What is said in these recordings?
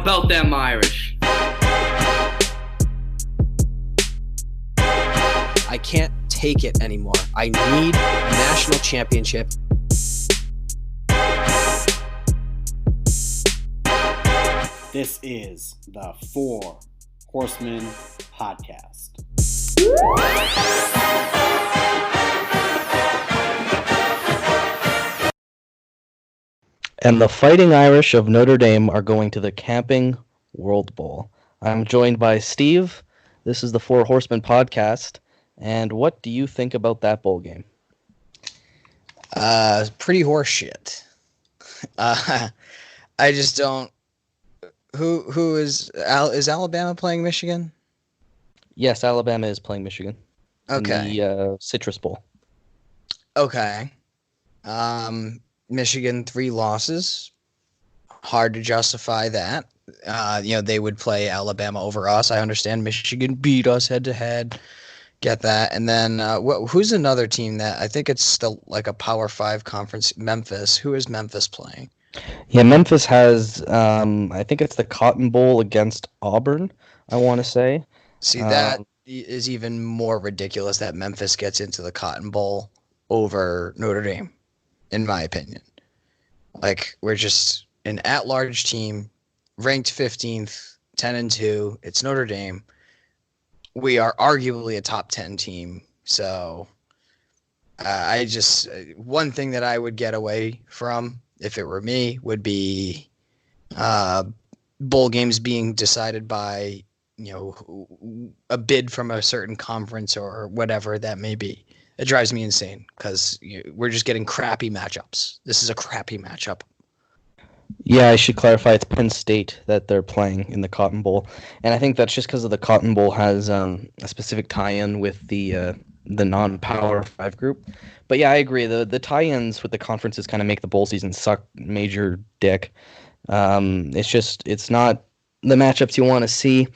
about them Irish? I can't take it anymore. I need a national championship. This is the Four Horsemen podcast. And the Fighting Irish of Notre Dame are going to the Camping World Bowl. I'm joined by Steve. This is the Four Horsemen podcast. And what do you think about that bowl game? Pretty horseshit. I just don't. Who is Alabama playing Michigan? Yes, Alabama is playing Michigan. Okay. In the Citrus Bowl. Okay. Michigan 3 losses. Hard to justify that. They would play Alabama over us. I understand Michigan beat us head to head. Get that. And then who's another team that I think it's still like a Power 5 conference? Memphis. Who is Memphis playing? Yeah, Memphis has, I think it's the Cotton Bowl against Auburn, I want to say. See, that is even more ridiculous that Memphis gets into the Cotton Bowl over Notre Dame, in my opinion. Like, we're just an at-large team, ranked 15th, 10-2. It's Notre Dame. We are arguably a top 10 team. So, one thing that I would get away from, if it were me, would be bowl games being decided by, a bid from a certain conference or whatever that may be. It drives me insane because we're just getting crappy matchups. This is a crappy matchup. Yeah, I should clarify. It's Penn State that they're playing in the Cotton Bowl, and I think that's just because of the Cotton Bowl has a specific tie-in with the non-Power 5 group. But yeah, I agree. The tie-ins with the conferences kind of make the bowl season suck major dick. It's not the matchups you want to see.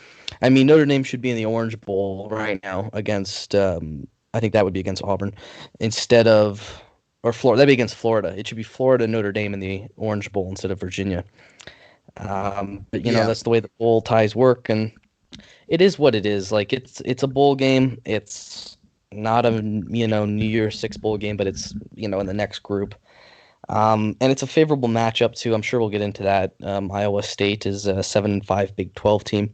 I mean, Notre Dame should be in the Orange Bowl right now against. I think that would be against Auburn instead of. Or Florida. That'd be against Florida. It should be Florida, Notre Dame in the Orange Bowl instead of Virginia. But that's the way the bowl ties work, and it is what it is. Like it's a bowl game. It's not a New Year's Six bowl game, but it's in the next group. And it's a favorable matchup too. I'm sure we'll get into that. Iowa State is a 7-5 Big 12 team.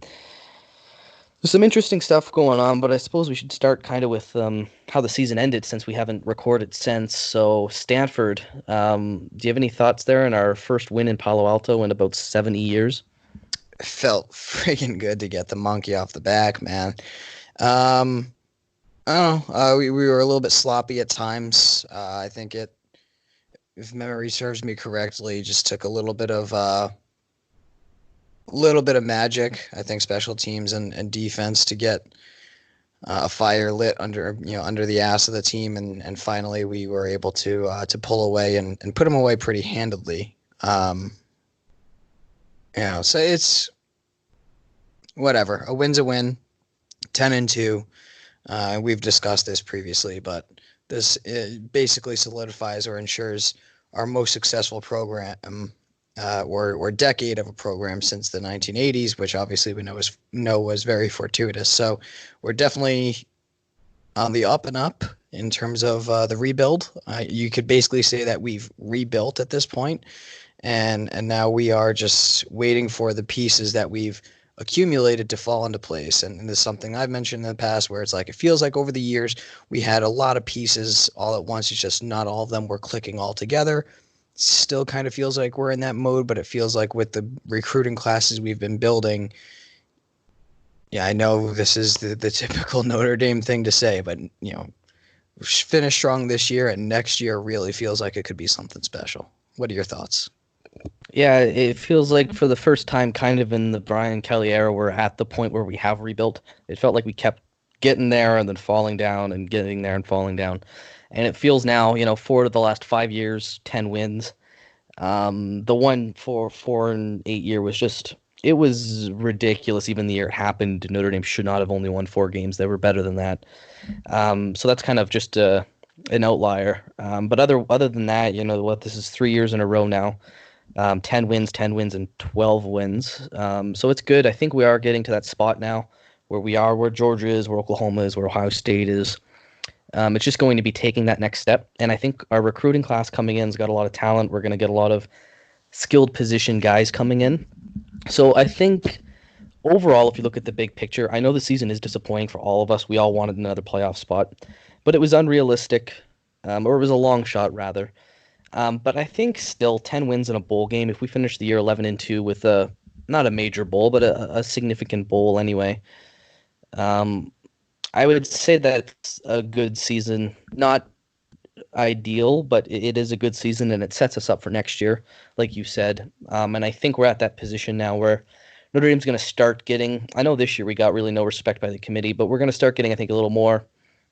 There's some interesting stuff going on, but I suppose we should start kind of with how the season ended since we haven't recorded since. So Stanford, do you have any thoughts there in our first win in Palo Alto in about 70 years? It felt freaking good to get the monkey off the back, man. I don't know. We were a little bit sloppy at times. I think it, if memory serves me correctly, just took a little bit of magic, I think, special teams and defense to get a fire lit under the ass of the team, and finally we were able to pull away and put them away pretty handedly. So it's whatever. A win's a win. 10-2. We've discussed this previously, but this basically solidifies or ensures our most successful program. Or decade of a program since the 1980s, which obviously we know was very fortuitous. So we're definitely on the up and up in terms of the rebuild. You could basically say that we've rebuilt at this point, and now we are just waiting for the pieces that we've accumulated to fall into place. And this is something I've mentioned in the past, where it's like it feels like over the years we had a lot of pieces all at once. It's just not all of them were clicking all together. Still kind of feels like we're in that mode, but it feels like with the recruiting classes we've been building, I know this is the typical Notre Dame thing to say, but finish strong this year, and next year really feels like it could be something special. What are your thoughts? Yeah, it feels like for the first time kind of in the Brian Kelly era, we're at the point where we have rebuilt. It felt like we kept getting there and then falling down and getting there and falling down. And it feels now, 4 of the last 5 years, 10 wins. The one for 4 and 8 year it was ridiculous. Even the year it happened, Notre Dame should not have only won 4 games. They were better than that. So that's kind of just an outlier. But other than that, this is 3 years in a row now. 10 wins, and 12 wins. So it's good. I think we are getting to that spot now where we are where Georgia is, where Oklahoma is, where Ohio State is. It's just going to be taking that next step. And I think our recruiting class coming in has got a lot of talent. We're going to get a lot of skilled position guys coming in. So I think overall, if you look at the big picture, I know the season is disappointing for all of us. We all wanted another playoff spot, but it was unrealistic, or it was a long shot rather. But I think still 10 wins in a bowl game. If we finish the year 11-2 with a not a major bowl, but a significant bowl anyway, I would say that's a good season. Not ideal, but it is a good season, and it sets us up for next year, like you said. And I think we're at that position now where Notre Dame's going to start getting. I know this year we got really no respect by the committee, but we're going to start getting, I think, a little more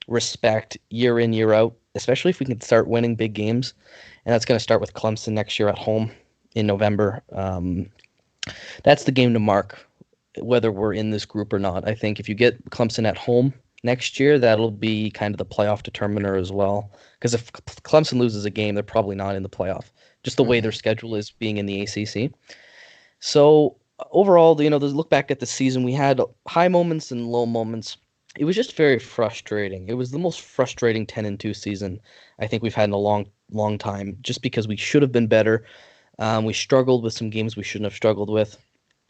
respect year in, year out, especially if we can start winning big games. And that's going to start with Clemson next year at home in November. That's the game to mark, whether we're in this group or not. I think if you get Clemson at home next year, that'll be kind of the playoff determiner as well. Because if Clemson loses a game, they're probably not in the playoff, just the way their schedule is being in the ACC. So overall, look back at the season, we had high moments and low moments. It was just very frustrating. It was the most frustrating 10-2 season I think we've had in a long time, just because we should have been better. We struggled with some games we shouldn't have struggled with.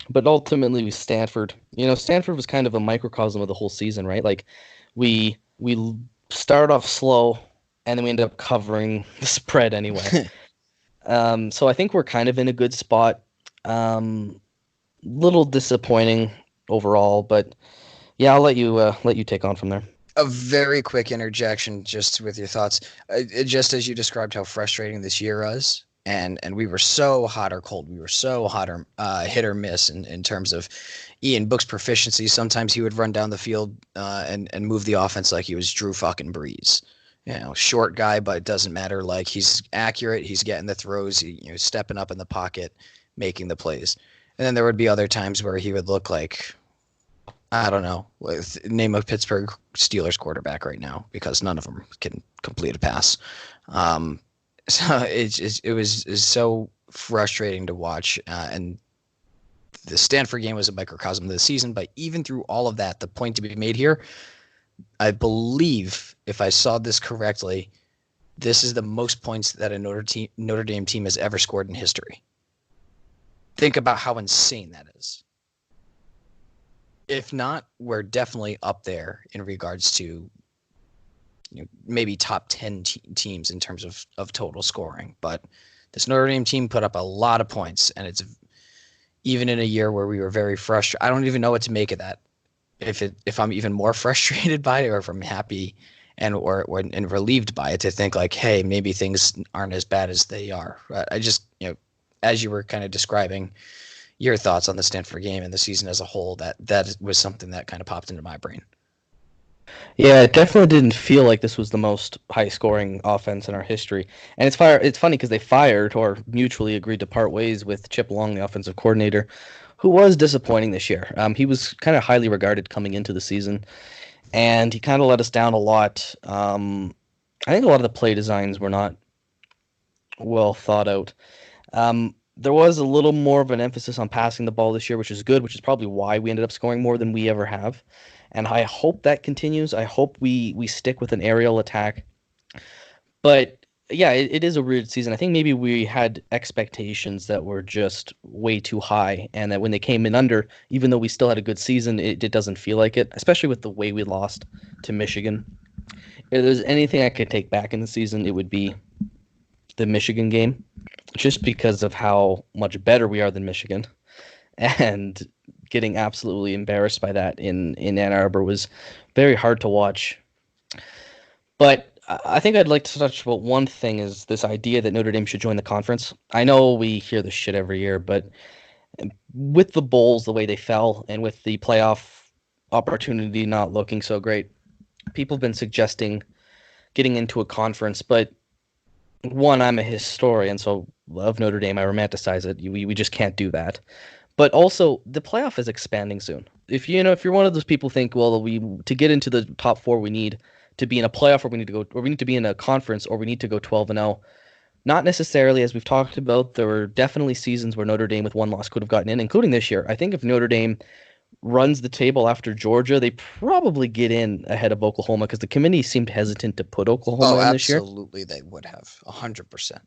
But ultimately, Stanford was kind of a microcosm of the whole season, right? Like, we start off slow, and then we end up covering the spread anyway. So I think we're kind of in a good spot. Little disappointing overall, but yeah, I'll let you take on from there. A very quick interjection, just with your thoughts. Just as you described how frustrating this year was, and we were so hot or cold. We were so hot or hit or miss in terms of Ian Book's proficiency. Sometimes he would run down the field and move the offense like he was Drew fucking Brees. Short guy, but it doesn't matter. Like, he's accurate. He's getting the throws. Stepping up in the pocket, making the plays. And then there would be other times where he would look like, I don't know, name a Pittsburgh Steelers quarterback right now, because none of them can complete a pass. So it was so frustrating to watch. And the Stanford game was a microcosm of the season. But even through all of that, the point to be made here, I believe, if I saw this correctly, this is the most points that a Notre Dame team has ever scored in history. Think about how insane that is. If not, we're definitely up there in regards to maybe top 10 teams in terms of total scoring. But this Notre Dame team put up a lot of points, and it's even in a year where we were very frustrated. I don't even know what to make of that. If I'm even more frustrated by it, or if I'm happy and relieved by it, to think like, hey, maybe things aren't as bad as they are. But I just, as you were kind of describing your thoughts on the Stanford game and the season as a whole, that was something that kind of popped into my brain. Yeah, it definitely didn't feel like this was the most high-scoring offense in our history. And it's funny because they fired or mutually agreed to part ways with Chip Long, the offensive coordinator, who was disappointing this year. He was kind of highly regarded coming into the season, and he kind of let us down a lot. I think a lot of the play designs were not well thought out. There was a little more of an emphasis on passing the ball this year, which is good, which is probably why we ended up scoring more than we ever have. And I hope that continues. I hope we stick with an aerial attack. But yeah, it is a weird season. I think maybe we had expectations that were just way too high, and that when they came in under, even though we still had a good season, it doesn't feel like it, especially with the way we lost to Michigan. If there's anything I could take back in the season, it would be the Michigan game, just because of how much better we are than Michigan. And getting absolutely embarrassed by that in Ann Arbor was very hard to watch. But I think I'd like to touch about one thing, is this idea that Notre Dame should join the conference. I know we hear this shit every year, but with the bowls, the way they fell, and with the playoff opportunity not looking so great, people have been suggesting getting into a conference. But one, I'm a historian, so of Notre Dame, I romanticize it. We just can't do that. But also, the playoff is expanding soon. If you're one of those people who think, well, to get into the top four, we need to be in a playoff, or we need to be in a conference, or we need to go 12-0. Not necessarily, as we've talked about, there were definitely seasons where Notre Dame with one loss could have gotten in, including this year. I think if Notre Dame runs the table after Georgia, they probably get in ahead of Oklahoma because the committee seemed hesitant to put Oklahoma Oh, in this year. absolutely, they would have 100%.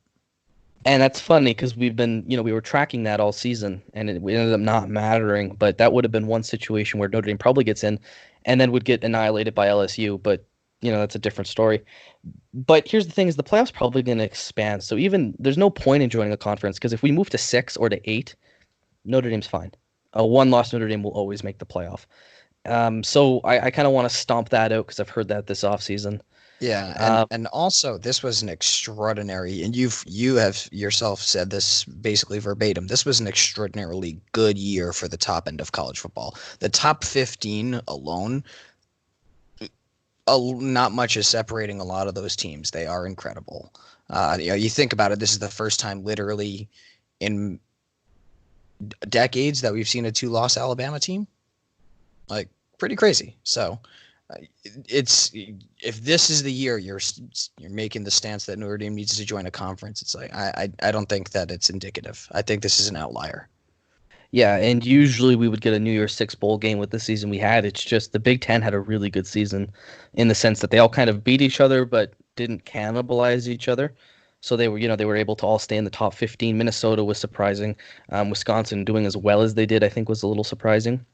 And that's funny because we were tracking that all season, and it ended up not mattering. But that would have been one situation where Notre Dame probably gets in, and then would get annihilated by LSU. But that's a different story. But here's the thing: is the playoffs probably going to expand? So even there's no point in joining a conference because if we move to 6 or to 8, Notre Dame's fine. A one-loss Notre Dame will always make the playoff. So I kind of want to stomp that out because I've heard that this offseason. Yeah, and also this was an extraordinary, and you have yourself said this basically verbatim. This was an extraordinarily good year for the top end of college football. The top 15 alone, not much is separating a lot of those teams. They are incredible. You think about it. This is the first time, literally, in decades that we've seen a 2-loss Alabama team. Like, pretty crazy. So. It's if this is the year you're making the stance that Notre Dame needs to join a conference, it's like I don't think that it's indicative. I think this is an outlier. Yeah, and usually we would get a New Year's Six bowl game with the season we had. It's just the Big Ten had a really good season in the sense that they all kind of beat each other but didn't cannibalize each other. So they were able to all stay in the top 15. Minnesota was surprising. Wisconsin doing as well as they did, I think, was a little surprising.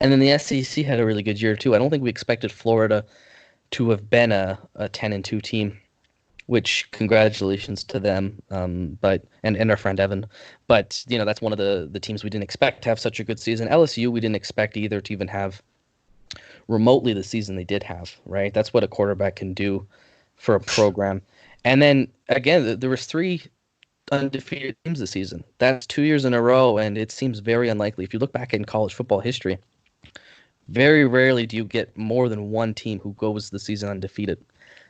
And then the SEC had a really good year too. I don't think we expected Florida to have been a 10-2 team, which congratulations to them. But our friend Evan. But that's one of the teams we didn't expect to have such a good season. LSU we didn't expect either to even have remotely the season they did have. Right, that's what a quarterback can do for a program. And then again, there was 3 undefeated teams this season. That's 2 years in a row, and it seems very unlikely. If you look back in college football history, very rarely do you get more than one team who goes the season undefeated.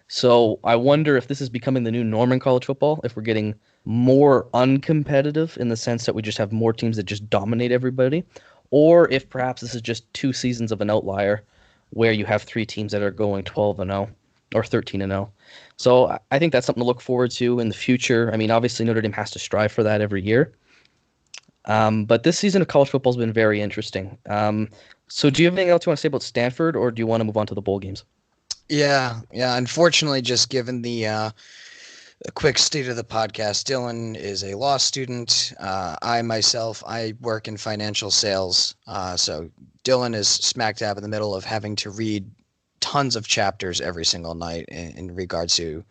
So I wonder if this is becoming the new norm in college football, if we're getting more uncompetitive in the sense that we just have more teams that just dominate everybody, or if perhaps this is just 2 seasons of an outlier where you have 3 teams that are going 12-0 or 13-0. So I think that's something to look forward to in the future. I mean, obviously Notre Dame has to strive for that every year. But this season of college football has been very interesting. So do you have anything else you want to say about Stanford, or do you want to move on to the bowl games? Yeah. Unfortunately, just given the quick state of the podcast, Dylan is a law student. I work in financial sales. So Dylan is smack dab in the middle of having to read tons of chapters every single night in regards to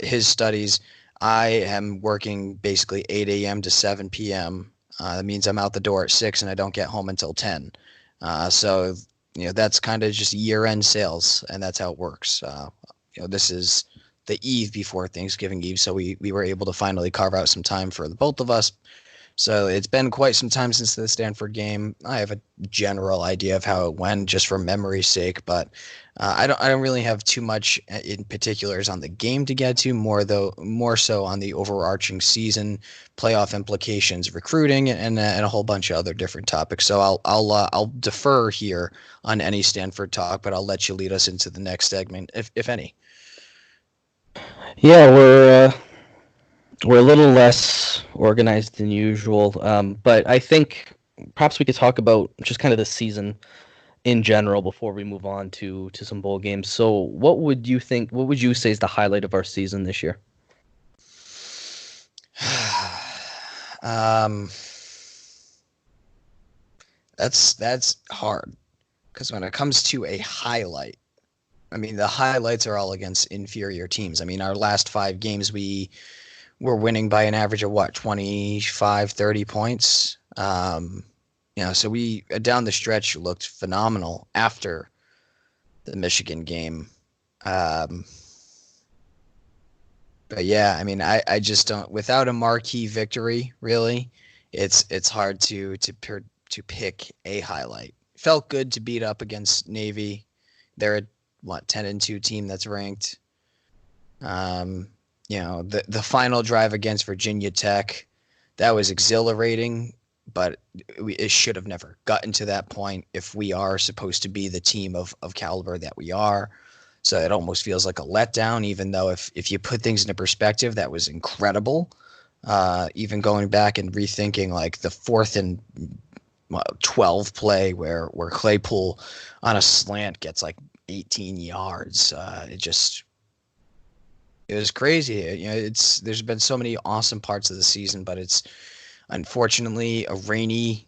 his studies. I am working basically 8 a.m. to 7 p.m. That means I'm out the door at 6 and I don't get home until 10. So that's kind of just year-end sales, and that's how it works. This is the eve before Thanksgiving Eve, so we were able to finally carve out some time for the both of us. So it's been quite some time since the Stanford game. I have a general idea of how it went, just for memory's sake, but I don't really have too much in particulars on the game to get to. More so on the overarching season, playoff implications, recruiting, and a whole bunch of other different topics. So I'll defer here on any Stanford talk, but I'll let you lead us into the next segment, if any. Yeah, we're a little less organized than usual, but I think perhaps we could talk about just kind of the season in general before we move on to some bowl games. So what would you say is the highlight of our season this year? That's hard, because when it comes to a highlight, I mean, the highlights are all against inferior teams. I mean, our last 5 games, we were winning by an average of 25, 30 points. So we down the stretch looked phenomenal after the Michigan game. But yeah, I mean, I just don't, without a marquee victory, really, it's hard to pick a highlight. Felt good to beat up against Navy. They're a 10-2 team that's ranked. The final drive against Virginia Tech, that was exhilarating, but it should have never gotten to that point if we are supposed to be the team of caliber that we are. So it almost feels like a letdown, even though if you put things into perspective, that was incredible. Even going back and rethinking like the 4th and 12 play where Claypool on a slant gets like 18 yards. It was crazy. There's been so many awesome parts of the season, but it's unfortunately a rainy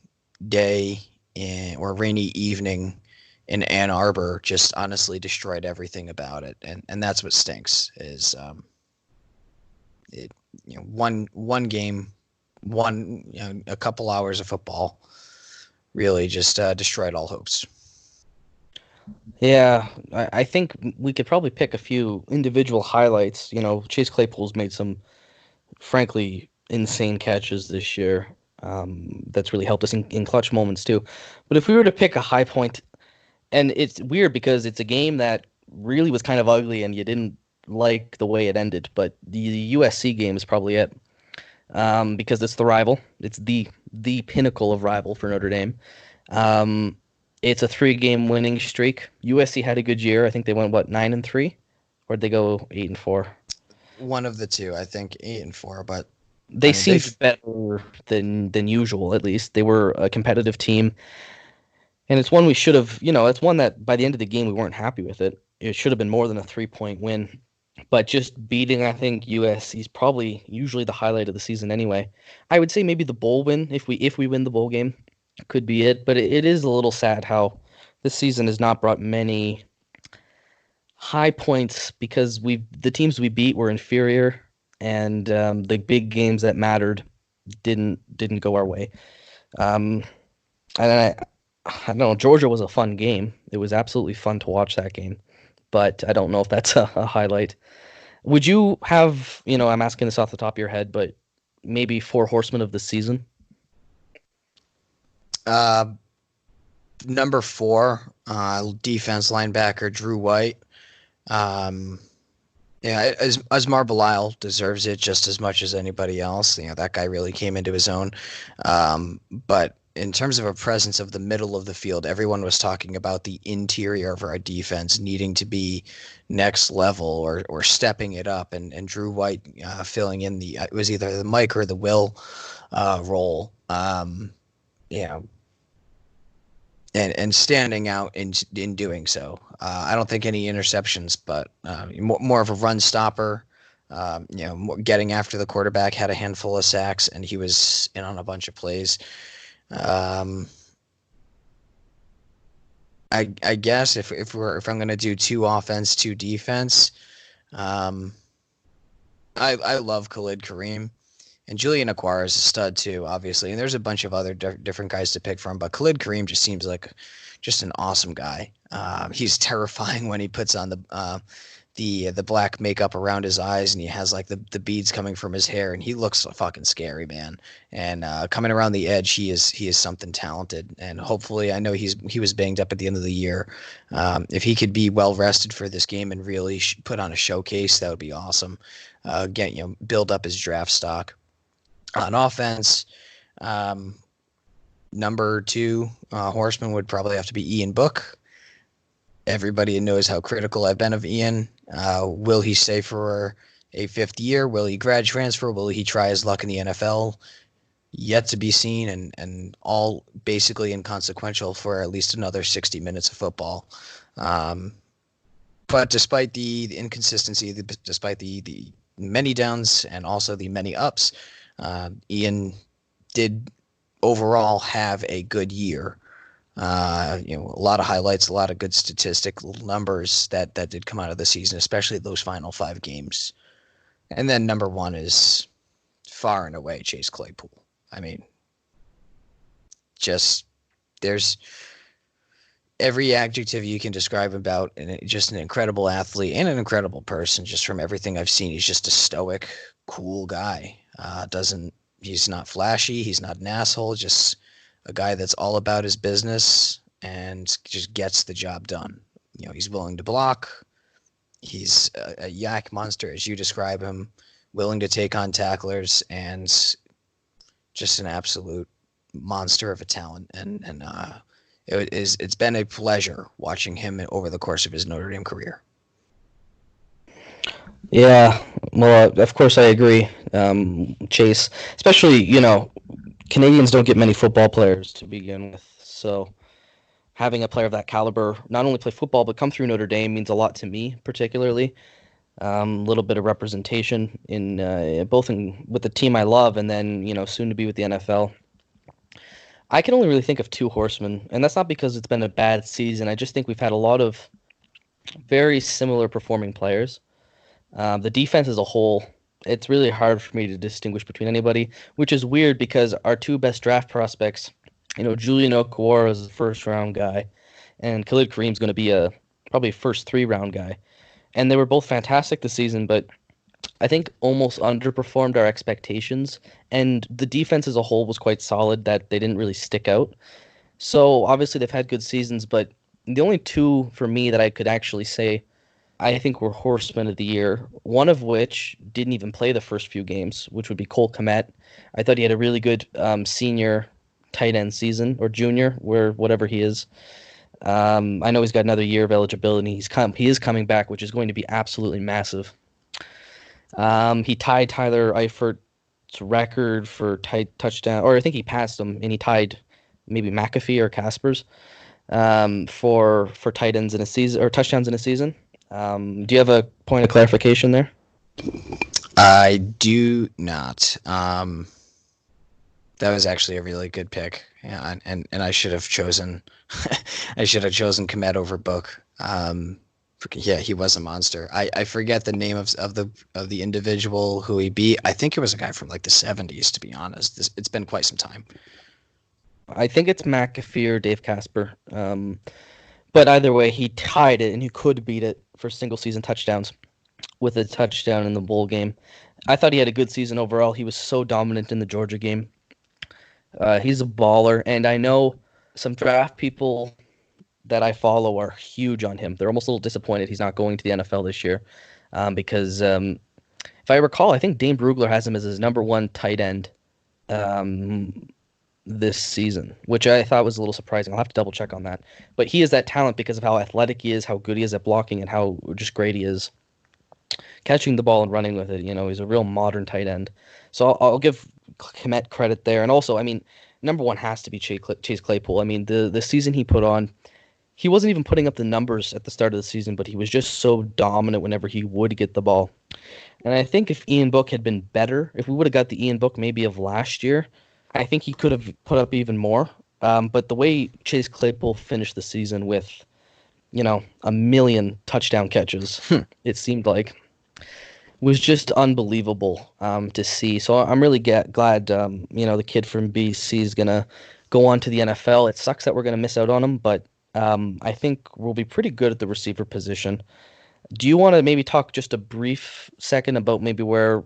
day or a rainy evening in Ann Arbor just honestly destroyed everything about it, and that's what stinks is it one game, a couple hours of football really just destroyed all hopes. Yeah, I think we could probably pick a few individual highlights. Chase Claypool's made some, frankly, insane catches this year. That's really helped us in clutch moments too. But if we were to pick a high point, and it's weird because it's a game that really was kind of ugly and you didn't like the way it ended, but the USC game is probably it. Because it's the rival. It's the pinnacle of rival for Notre Dame. Um, it's a 3-game winning streak. USC had a good year. I think they went 9-3, or did they go 8-4? One of the two, I think 8-4, but They I mean they seemed better than usual. At least they were a competitive team, and it's one we should have. It's one that by the end of the game we weren't happy with it. It should have been more than a 3-point win. But just beating, I think USC is probably usually the highlight of the season anyway. I would say maybe the bowl win, if we win the bowl game, could be it. But it is a little sad how this season has not brought many high points because the teams we beat were inferior, and the big games that mattered didn't go our way. Um, and I don't know. Georgia was a fun game. It was absolutely fun to watch that game, but I don't know if that's a highlight. Would you have, I'm asking this off the top of your head, but maybe 4 horsemen of the season? uh number 4, defense linebacker Drew White. Um, yeah, as Belial deserves it just as much as anybody else. That guy really came into his own. But in terms of a presence of the middle of the field, everyone was talking about the interior of our defense needing to be next level or stepping it up, and Drew White filling in it was either the Mike or the Will role. You know, and standing out in doing so. I don't think any interceptions, but more of a run stopper. Getting after the quarterback, had a handful of sacks, and he was in on a bunch of plays. Um, I guess if I'm gonna do 2 offense, 2 defense, um, I love Khalid Kareem. And Julian Aquara is a stud too, obviously. And there's a bunch of other different guys to pick from, but Khalid Kareem just seems like just an awesome guy. He's terrifying when he puts on the black makeup around his eyes and he has like the beads coming from his hair, and he looks fucking scary, man. And coming around the edge, he is something talented. And hopefully, I know he was banged up at the end of the year. If he could be well rested for this game and really put on a showcase, that would be awesome. Again, build up his draft stock. On offense, number 2 horseman would probably have to be Ian Book. Everybody knows how critical I've been of Ian. Will he stay for a 5th year? Will he grad transfer? Will he try his luck in the NFL? Yet to be seen, and all basically inconsequential for at least another 60 minutes of football. But despite the inconsistency, despite the many downs and also the many ups, Ian did overall have a good year. A lot of highlights, a lot of good statistical numbers that did come out of the season, especially those final 5 games. And then number 1 is far and away Chase Claypool. I mean, just there's every adjective you can describe about, and just an incredible athlete and an incredible person. Just from everything I've seen, he's just a stoic, cool guy. He's not flashy. He's not an asshole. Just a guy that's all about his business and just gets the job done. He's willing to block. He's a yak monster, as you describe him, willing to take on tacklers, and just an absolute monster of a talent. And it's been a pleasure watching him over the course of his Notre Dame career. Yeah, well, of course I agree, Chase. Especially, Canadians don't get many football players to begin with, so having a player of that caliber not only play football but come through Notre Dame means a lot to me, particularly. A little bit of representation in both in with the team I love, and then soon to be with the NFL. I can only really think of two horsemen, and that's not because it's been a bad season. I just think we've had a lot of very similar performing players. The defense as a whole, it's really hard for me to distinguish between anybody, which is weird because our two best draft prospects, Julian Okwara is a first round guy, and Khalid Kareem's going to be a probably first 3 round guy. And they were both fantastic this season, but I think almost underperformed our expectations. And the defense as a whole was quite solid that they didn't really stick out. So obviously they've had good seasons, but the only two for me that I could actually say I think were Horsemen of the Year, one of which didn't even play the first few games, which would be Cole Kmet. I thought he had a really good senior tight end season, or junior, where whatever he is. I know he's got another year of eligibility. He is coming back, which is going to be absolutely massive. He tied Tyler Eifert's record for touchdown, or I think he passed him, and he tied maybe McAfee or Casper's for tight ends in a season or touchdowns in a season. Do you have a point of clarification there? I do not. That was actually a really good pick. Yeah, and I should have chosen Komet over Book. Yeah, he was a monster. I forget the name of the individual who he beat. I think it was a guy from like the 70s, to be honest. It's been quite some time. I think it's McAfee or Dave Casper. But either way, he tied it, and he could beat it for single season touchdowns with a touchdown in the bowl game. I thought he had a good season overall. He was so dominant in the Georgia game. He's a baller, and I know some draft people that I follow are huge on him. They're almost a little disappointed he's not going to the NFL this year because if I recall, I think Dane Brugler has him as his number one tight end this season, which I thought was a little surprising. I'll have to double check on that. But he is that talent because of how athletic he is, how good he is at blocking, and how just great he is catching the ball and running with it. He's a real modern tight end. So I'll give Kmet credit there. And also, I mean, number one has to be Chase Claypool. I mean, the season he put on, he wasn't even putting up the numbers at the start of the season, but he was just so dominant whenever he would get the ball. And I think if Ian Book had been better, if we would have got the Ian Book maybe of last year, I think he could have put up even more. But the way Chase Claypool finished the season with, a million touchdown catches, it seemed like, was just unbelievable to see. So I'm really glad, the kid from BC is going to go on to the NFL. It sucks that we're going to miss out on him, but I think we'll be pretty good at the receiver position. Do you want to maybe talk just a brief second about maybe where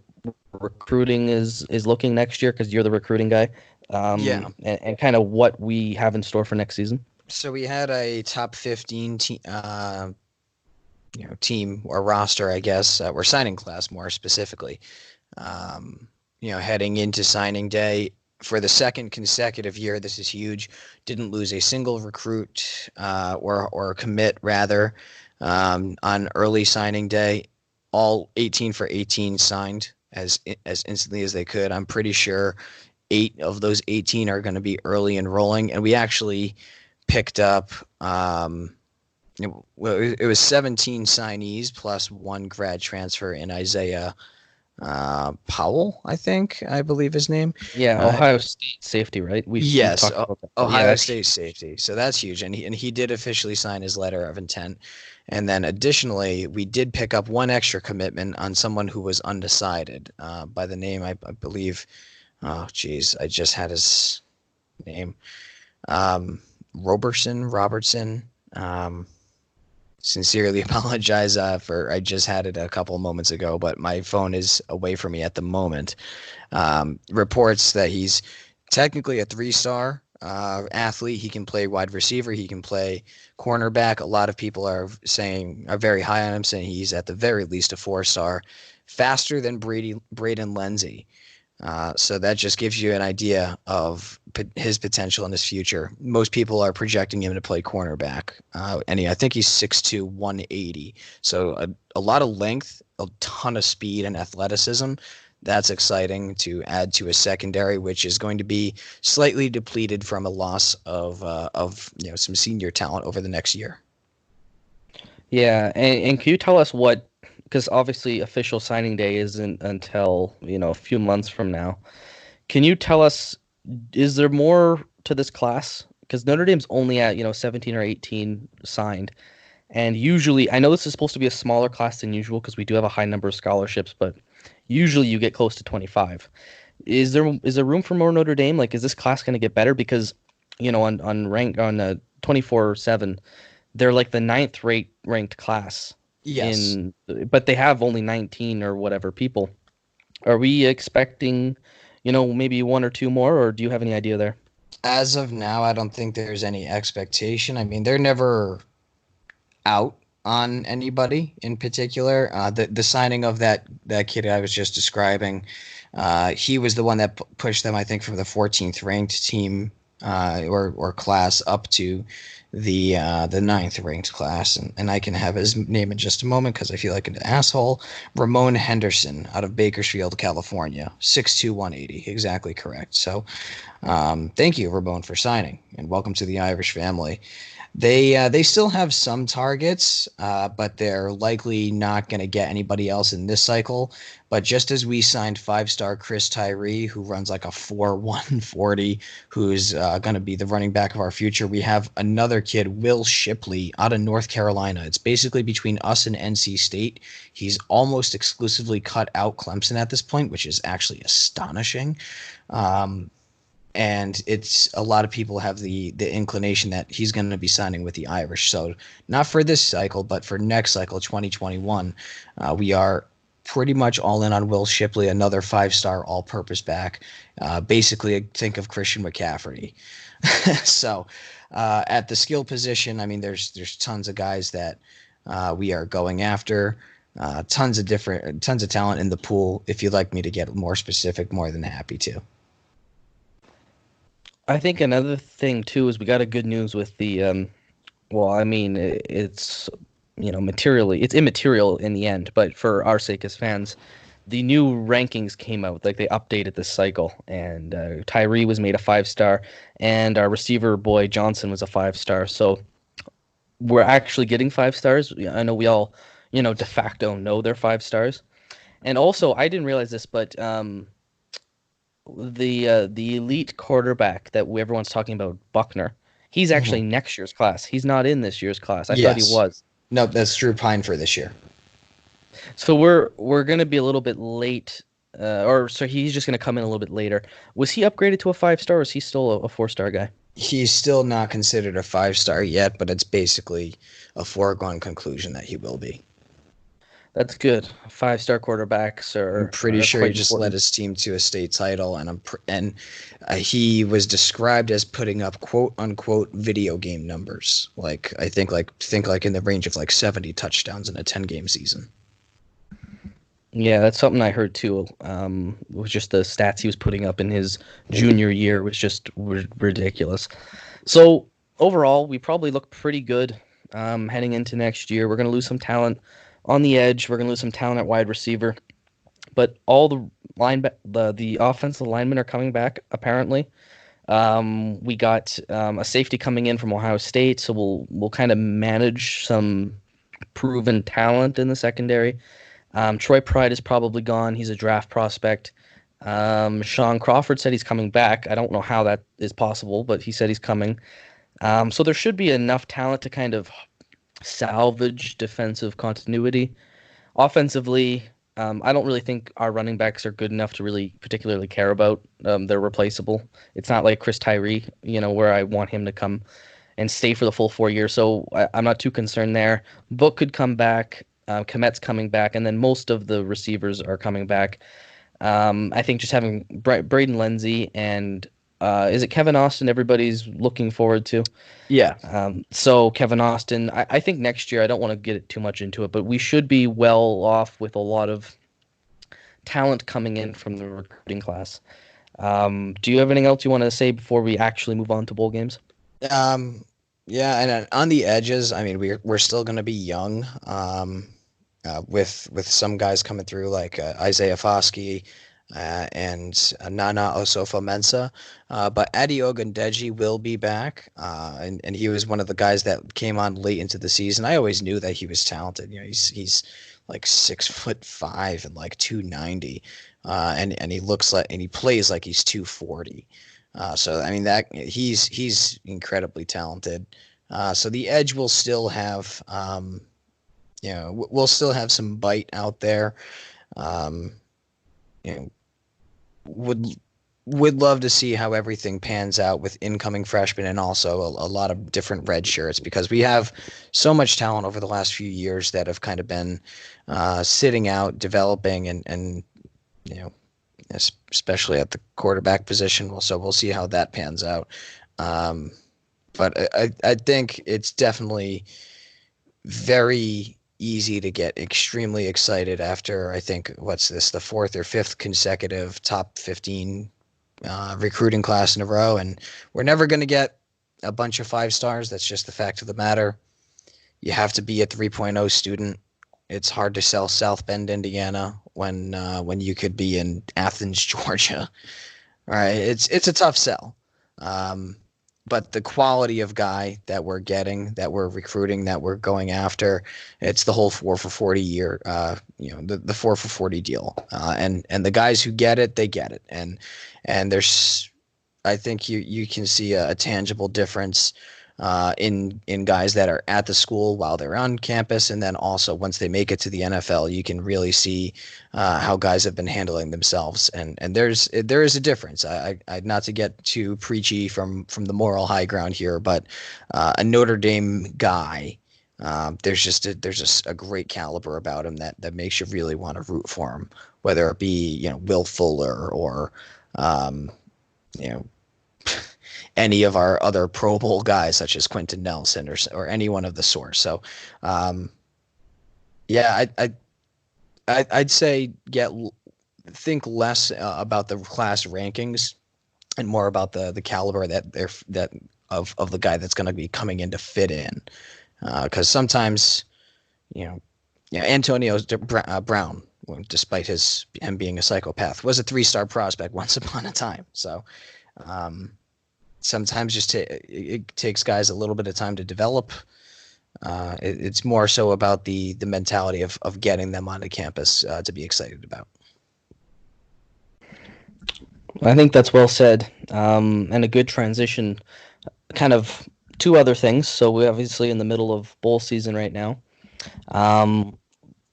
recruiting is looking next year, because you're the recruiting guy, Yeah. and kind of what we have in store for next season? So we had a top 15 team or roster, I guess, or signing class more specifically. Heading into signing day for the second consecutive year, this is huge. Didn't lose a single recruit or commit rather on early signing day. All 18 for 18 signed as instantly as they could. I'm pretty sure 8 of those 18 are going to be early enrolling, and we actually picked up it was 17 signees plus 1 grad transfer in Isaiah Powell, I believe his name. Yeah, Ohio State safety, right? Yes, talked about that. Ohio State safety. So that's huge, and he did officially sign his letter of intent. And then additionally, we did pick up 1 extra commitment on someone who was undecided by the name, I believe. Oh, geez, I just had his name. Robertson. Sincerely apologize for I just had it a couple moments ago, but my phone is away from me at the moment. Reports that he's technically a 3-star athlete. He can play wide receiver. He can play cornerback. A lot of people are very high on him, saying he's at the very least a 4-star. Faster than Braden Lenzy. So that just gives you an idea of his potential in his future. Most people are projecting him to play cornerback, and I think he's 6'2", 180. So a lot of length, a ton of speed and athleticism. That's exciting to add to a secondary, which is going to be slightly depleted from a loss of some senior talent over the next year. Yeah, and can you tell us what? Because obviously official signing day isn't until a few months from now. Can you tell us, is there more to this class? Because Notre Dame's only at 17 or 18 signed, and usually I know this is supposed to be a smaller class than usual because we do have a high number of scholarships, but usually you get close to 25. Is there room for more Notre Dame? Like, is this class going to get better? Because on rank on 24/7, they're like the ninth ranked class Yes. but they have only 19 or whatever people. Are we expecting, maybe one or two more, or do you have any idea there? As of now, I don't think there's any expectation. I mean, they're never out on anybody in particular. The signing of that kid I was just describing, he was the one that pushed them, I think, from the 14th ranked team or class up to the ninth ranked class, and I can have his name in just a moment because I feel like an asshole. Ramon Henderson out of Bakersfield, California, 6'2", 180, exactly correct. So, thank you, Ramon, for signing, and welcome to the Irish family. They still have some targets, but they're likely not going to get anybody else in this cycle. But just as we signed five-star Chris Tyree, who runs like a 4.140, who's going to be the running back of our future, we have another kid, Will Shipley, out of North Carolina. It's basically between us and NC State. He's almost exclusively cut out Clemson at this point, which is actually astonishing. And it's a lot of people have the inclination that he's going to be signing with the Irish. So not for this cycle, but for next cycle, 2021, we are pretty much all in on Will Shipley, another five-star all-purpose back. Basically, think of Christian McCaffrey. So at the skill position, I mean, there's tons of guys that we are going after. Tons of talent in the pool. If you'd like me to get more specific, more than happy to. I think another thing too is we got a good news with the well, I mean, it's materially it's immaterial in the end, but for our sake as fans, the new rankings came out. Like they updated this cycle, and Tyree was made a 5-star, and our receiver boy Johnson was a 5-star. So we're actually getting 5 stars. I know we all de facto know they're 5 stars, and also I didn't realize this, but the elite quarterback that everyone's talking about, Buckner, he's actually Mhm. next year's class. He's not in this year's class. I thought he Yes. was. No, that's Drew Pine for this year. So we're gonna be a little bit late, or so he's just gonna come in a little bit later. Was he upgraded to a 5-star, or is he still a 4-star guy? He's still not considered a five-star yet, but it's basically a foregone conclusion that he will be. That's good. 5-star quarterbacks I'm are, pretty sure he quite just led important. his team to a state title, and he was described as putting up quote unquote video game numbers. Like I think like in the range of like 70 touchdowns in a 10-game season. Yeah, that's something I heard too. Was just the stats he was putting up in his junior year was just ridiculous. So overall, we probably look pretty good heading into next year. We're going to lose some talent on the edge. We're going to lose some talent at wide receiver, but all the offensive linemen are coming back apparently. We got a safety coming in from Ohio State, so we'll kind of manage some proven talent in the secondary. Troy Pride is probably gone. He's a draft prospect. Sean Crawford said he's coming back. I don't know how that is possible, but he said he's coming. So there should be enough talent to kind of salvage defensive continuity. Offensively, I don't really think our running backs are good enough to really particularly care about. They're replaceable. It's not like Chris Tyree, where I want him to come and stay for the full 4 years. So I'm not too concerned there. Book could come back. Komet's coming back, and then most of the receivers are coming back. I think just having Braden Lindsey and is it Kevin Austin everybody's looking forward to? Yeah. So Kevin Austin, I think next year, I don't want to get too much into it, but we should be well off with a lot of talent coming in from the recruiting class. Do you have anything else you want to say before we actually move on to bowl games? Yeah, and on the edges, I mean, we're still going to be young. With some guys coming through like Isaiah Foskey and Nana Osofa-Mensah. But Adi Ogundeji will be back, and he was one of the guys that came on late into the season. I always knew that he was talented. You know, he's like 6'5" and like 290, and he looks like and he plays like he's 240. So I mean that he's incredibly talented. So the edge will still have we'll still have some bite out there. Um, you know, would would love to see how everything pans out with incoming freshmen and also a lot of different red shirts because we have so much talent over the last few years that have kind of been sitting out, developing, and you know, especially at the quarterback position. Well, so we'll see how that pans out. Um, but I think it's definitely very easy to get extremely excited after I think what's this the fourth or fifth consecutive top 15 recruiting class in a row, and we're never going to get a bunch of 5 stars. That's just the fact of the matter. You have to be a 3.0 student. It's hard to sell South Bend, Indiana, when you could be in Athens, Georgia. All right, it's a tough sell. Um, but the quality of guy that we're getting, that we're recruiting, that we're going after, it's the whole 4 for 40 year, the 4 for 40 deal. And the guys who get it, they get it. And there's, I think you can see a tangible difference in guys that are at the school while they're on campus, and then also once they make it to the NFL, you can really see how guys have been handling themselves, and there is a difference. I not to get too preachy from the moral high ground here, but a Notre Dame guy, there's a great caliber about him that makes you really want to root for him, whether it be Will Fuller or um, you know any of our other Pro Bowl guys, such as Quentin Nelson or anyone of the sort. So, um, yeah, I'd say think less about the class rankings and more about the caliber that of the guy that's going to be coming in to fit in, because sometimes Antonio Brown, despite him being a psychopath, was a 3-star prospect once upon a time. So. Sometimes it takes guys a little bit of time to develop. It's more so about the mentality of getting them onto campus to be excited about. I think that's well said, and a good transition. Kind of two other things. So we're obviously in the middle of bowl season right now.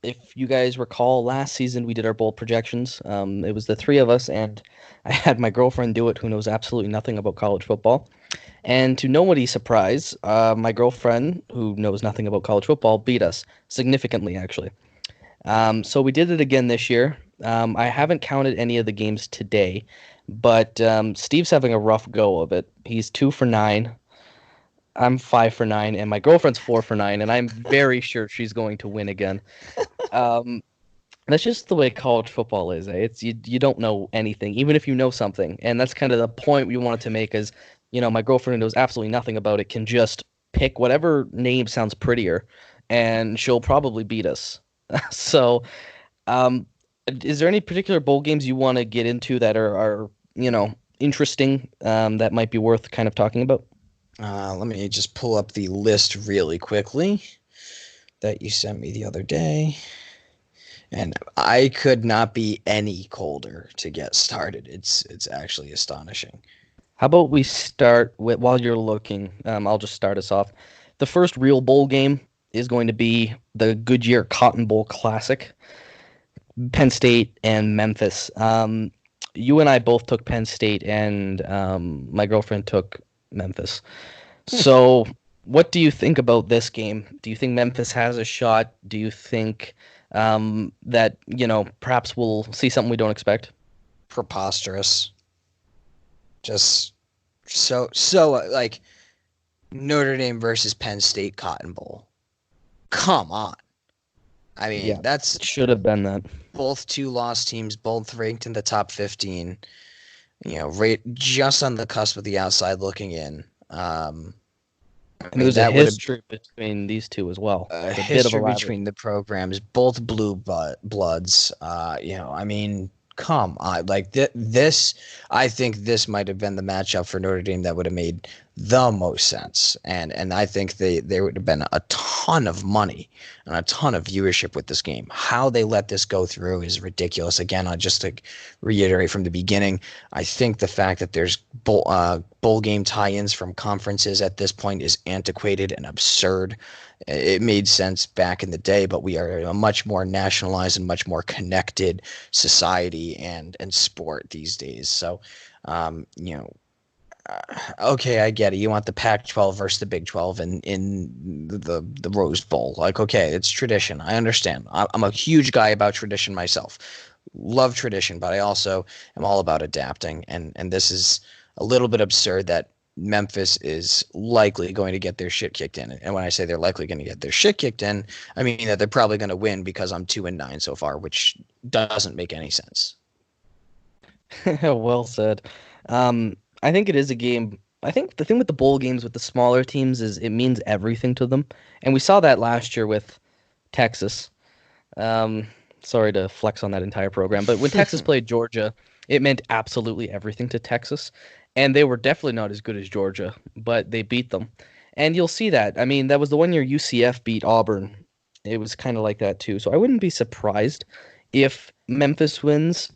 If you guys recall, last season we did our bowl projections. It was the three of us, and I had my girlfriend do it, who knows absolutely nothing about college football. And to nobody's surprise, my girlfriend, who knows nothing about college football, beat us significantly, actually. So we did it again this year. I haven't counted any of the games today, but Steve's having a rough go of it. He's 2 for 9. I'm 5 for 9, and my girlfriend's 4 for 9, and I'm very sure she's going to win again. That's just the way college football is. It's you don't know anything, even if you know something, and that's kind of the point we wanted to make. Is my girlfriend knows absolutely nothing about it, can just pick whatever name sounds prettier, and she'll probably beat us. So, is there any particular bowl games you want to get into that are interesting, that might be worth kind of talking about? Let me just pull up the list really quickly that you sent me the other day. And I could not be any colder to get started. It's actually astonishing. How about we start with, while you're looking, I'll just start us off. The first real bowl game is going to be the Goodyear Cotton Bowl Classic, Penn State and Memphis. You and I both took Penn State, and my girlfriend took Memphis. So what do you think about this game? Do you think Memphis has a shot? Do you think that perhaps we'll see something we don't expect? Preposterous. Just so like Notre Dame versus Penn State Cotton Bowl. Come on. I mean, Yeah, that's should have been that. both two lost teams, both ranked in the top 15. Right just on the cusp of the outside looking in. I And mean, there's a that would have history between these two as well. a It's a bit of a history rivalry. between the programs, both bloods. I mean, come on, like this. I think this might have been the matchup for Notre Dame that would have made the most sense, and I think there would have been a ton of money and a ton of viewership with this game. How they let this go through is ridiculous. Again, I just to reiterate from the beginning, I think the fact that there's bowl game tie-ins from conferences at this point is antiquated and absurd. It made sense back in the day, but we are a much more nationalized and much more connected society and sport these days. So, um, you know, okay, I get it. You want the Pac-12 versus the Big 12 in the Rose Bowl. Like, okay, it's tradition. I understand. I'm a huge guy about tradition myself. Love tradition, but I also am all about adapting. And this is a little bit absurd that Memphis is likely going to get their shit kicked in. And when I say they're likely going to get their shit kicked in, I mean that they're probably going to win because I'm 2-9 so far, which doesn't make any sense. Well said. I think it is a game. I think the thing with the bowl games with the smaller teams is it means everything to them, and we saw that last year with Texas. Um, Sorry to flex on that entire program, but when Texas played Georgia, it meant absolutely everything to Texas, and they were definitely not as good as Georgia, but they beat them, and you'll see that. I mean, that was the one year UCF beat Auburn. It was kind of like that too, so I wouldn't be surprised if Memphis wins.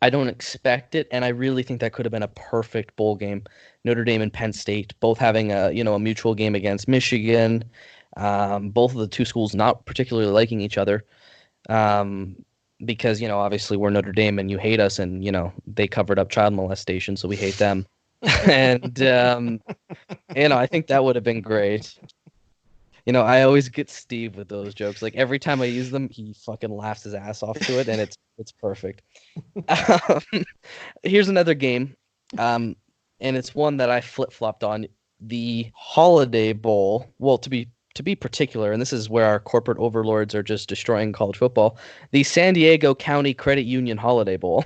I don't expect it, and I really think that could have been a perfect bowl game. Notre Dame and Penn State both having a mutual game against Michigan. Both of the two schools not particularly liking each other, um, because obviously we're Notre Dame and you hate us, and they covered up child molestation, so we hate them. And I think that would have been great. I always get Steve with those jokes. Like every time I use them, he fucking laughs his ass off to it, and it's perfect. Here's another game, and it's one that I flip-flopped on. The Holiday Bowl. Well, to be particular, and this is where our corporate overlords are just destroying college football. The San Diego County Credit Union Holiday Bowl.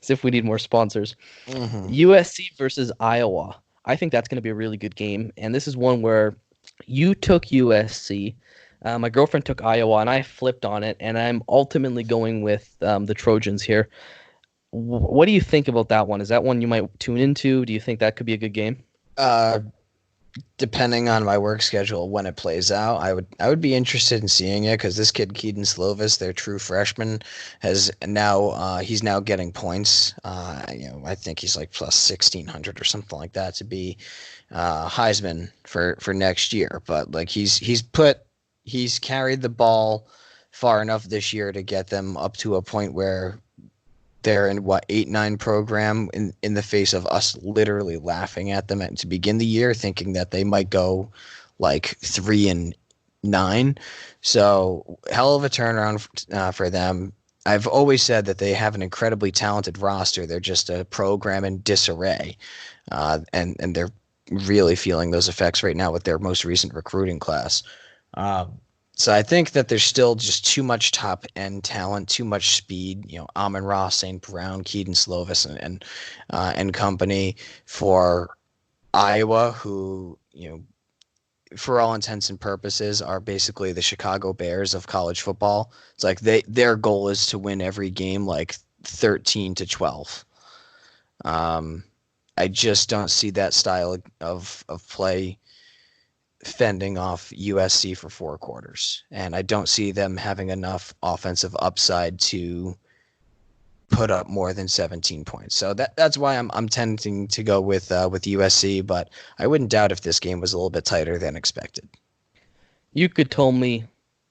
As if we need more sponsors. Mm-hmm. USC versus Iowa. I think that's going to be a really good game, and this is one where you took USC. My girlfriend took Iowa, and I flipped on it, and I'm ultimately going with the Trojans here. What do you think about that one? Is that one you might tune into? Do you think that could be a good game? Uh, Depending on my work schedule when it plays out, I would be interested in seeing it because this kid Keaton Slovis, their true freshman, has now he's now getting points. I think he's like plus 1,600 or something like that to be Heisman for next year. But like he's carried the ball far enough this year to get them up to a point where they're in what 8-9 program in the face of us literally laughing at them to begin the year, thinking that they might go like 3-9. So hell of a turnaround for them. I've always said that they have an incredibly talented roster. They're just a program in disarray, and they're really feeling those effects right now with their most recent recruiting class. So I think that there's still just too much top end talent, too much speed. Amon-Ra, St. Brown, Keaton Slovis, and company for Iowa, who for all intents and purposes are basically the Chicago Bears of college football. It's like their goal is to win every game like 13-12. I just don't see that style of play fending off USC for 4 quarters, and I don't see them having enough offensive upside to put up more than 17 points. So that's why I'm tending to go with USC, but I wouldn't doubt if this game was a little bit tighter than expected. You could tell me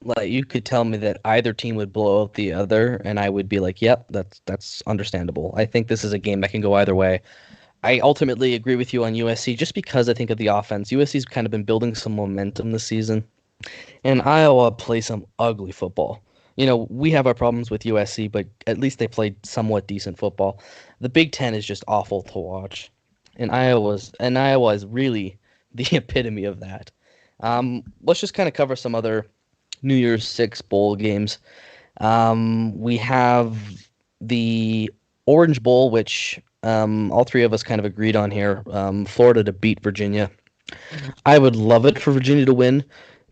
that either team would blow out the other, and I would be like, "Yep, that's understandable." I think this is a game that can go either way. I ultimately agree with you on USC just because I think of the offense. USC's kind of been building some momentum this season, and Iowa plays some ugly football. We have our problems with USC, but at least they played somewhat decent football. The Big Ten is just awful to watch, and Iowa is really the epitome of that. Let's just kind of cover some other New Year's Six bowl games. We have the Orange Bowl, which all three of us kind of agreed on here. Florida to beat Virginia. I would love it for Virginia to win,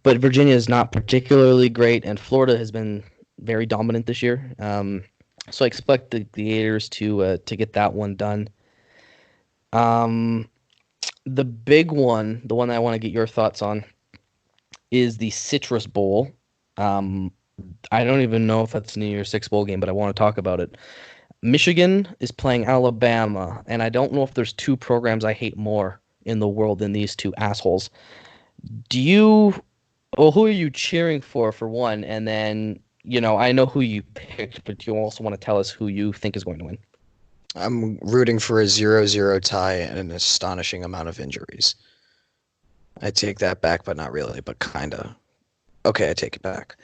but Virginia is not particularly great, and Florida has been very dominant this year. So I expect the Gators to get that one done. Um, the big one, the one that I want to get your thoughts on, is the Citrus Bowl. Um, I don't even know if that's a New Year's Six bowl game, but I want to talk about it. Michigan is playing Alabama, and I don't know if there's two programs I hate more in the world than these two assholes. Do you, well, who are you cheering for one? And then, I know who you picked, but you also want to tell us who you think is going to win. I'm rooting for a 0-0 tie and an astonishing amount of injuries. I take that back, but not really, but kind of. Okay, I take it back.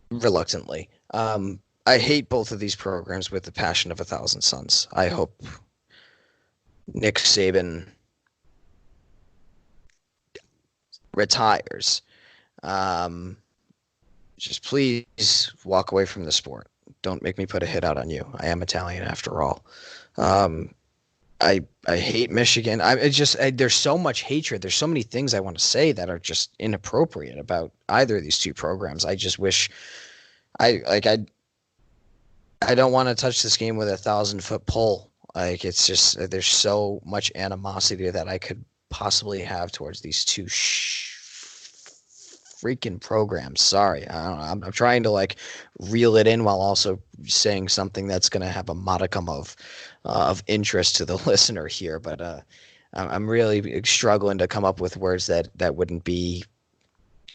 Reluctantly. I hate both of these programs with the passion of 1,000 suns. I hope Nick Saban retires. Just please walk away from the sport. Don't make me put a hit out on you. I am Italian after all. Um, I hate Michigan. There's so much hatred. There's so many things I want to say that are just inappropriate about either of these two programs. I just wish I like I don't want to touch this game with a 1,000-foot pole. Like it's just there's so much animosity that I could possibly have towards these two freaking programs. Sorry, I don't know. I'm trying to like reel it in while also saying something that's going to have a modicum of interest to the listener here. But I'm really struggling to come up with words that wouldn't be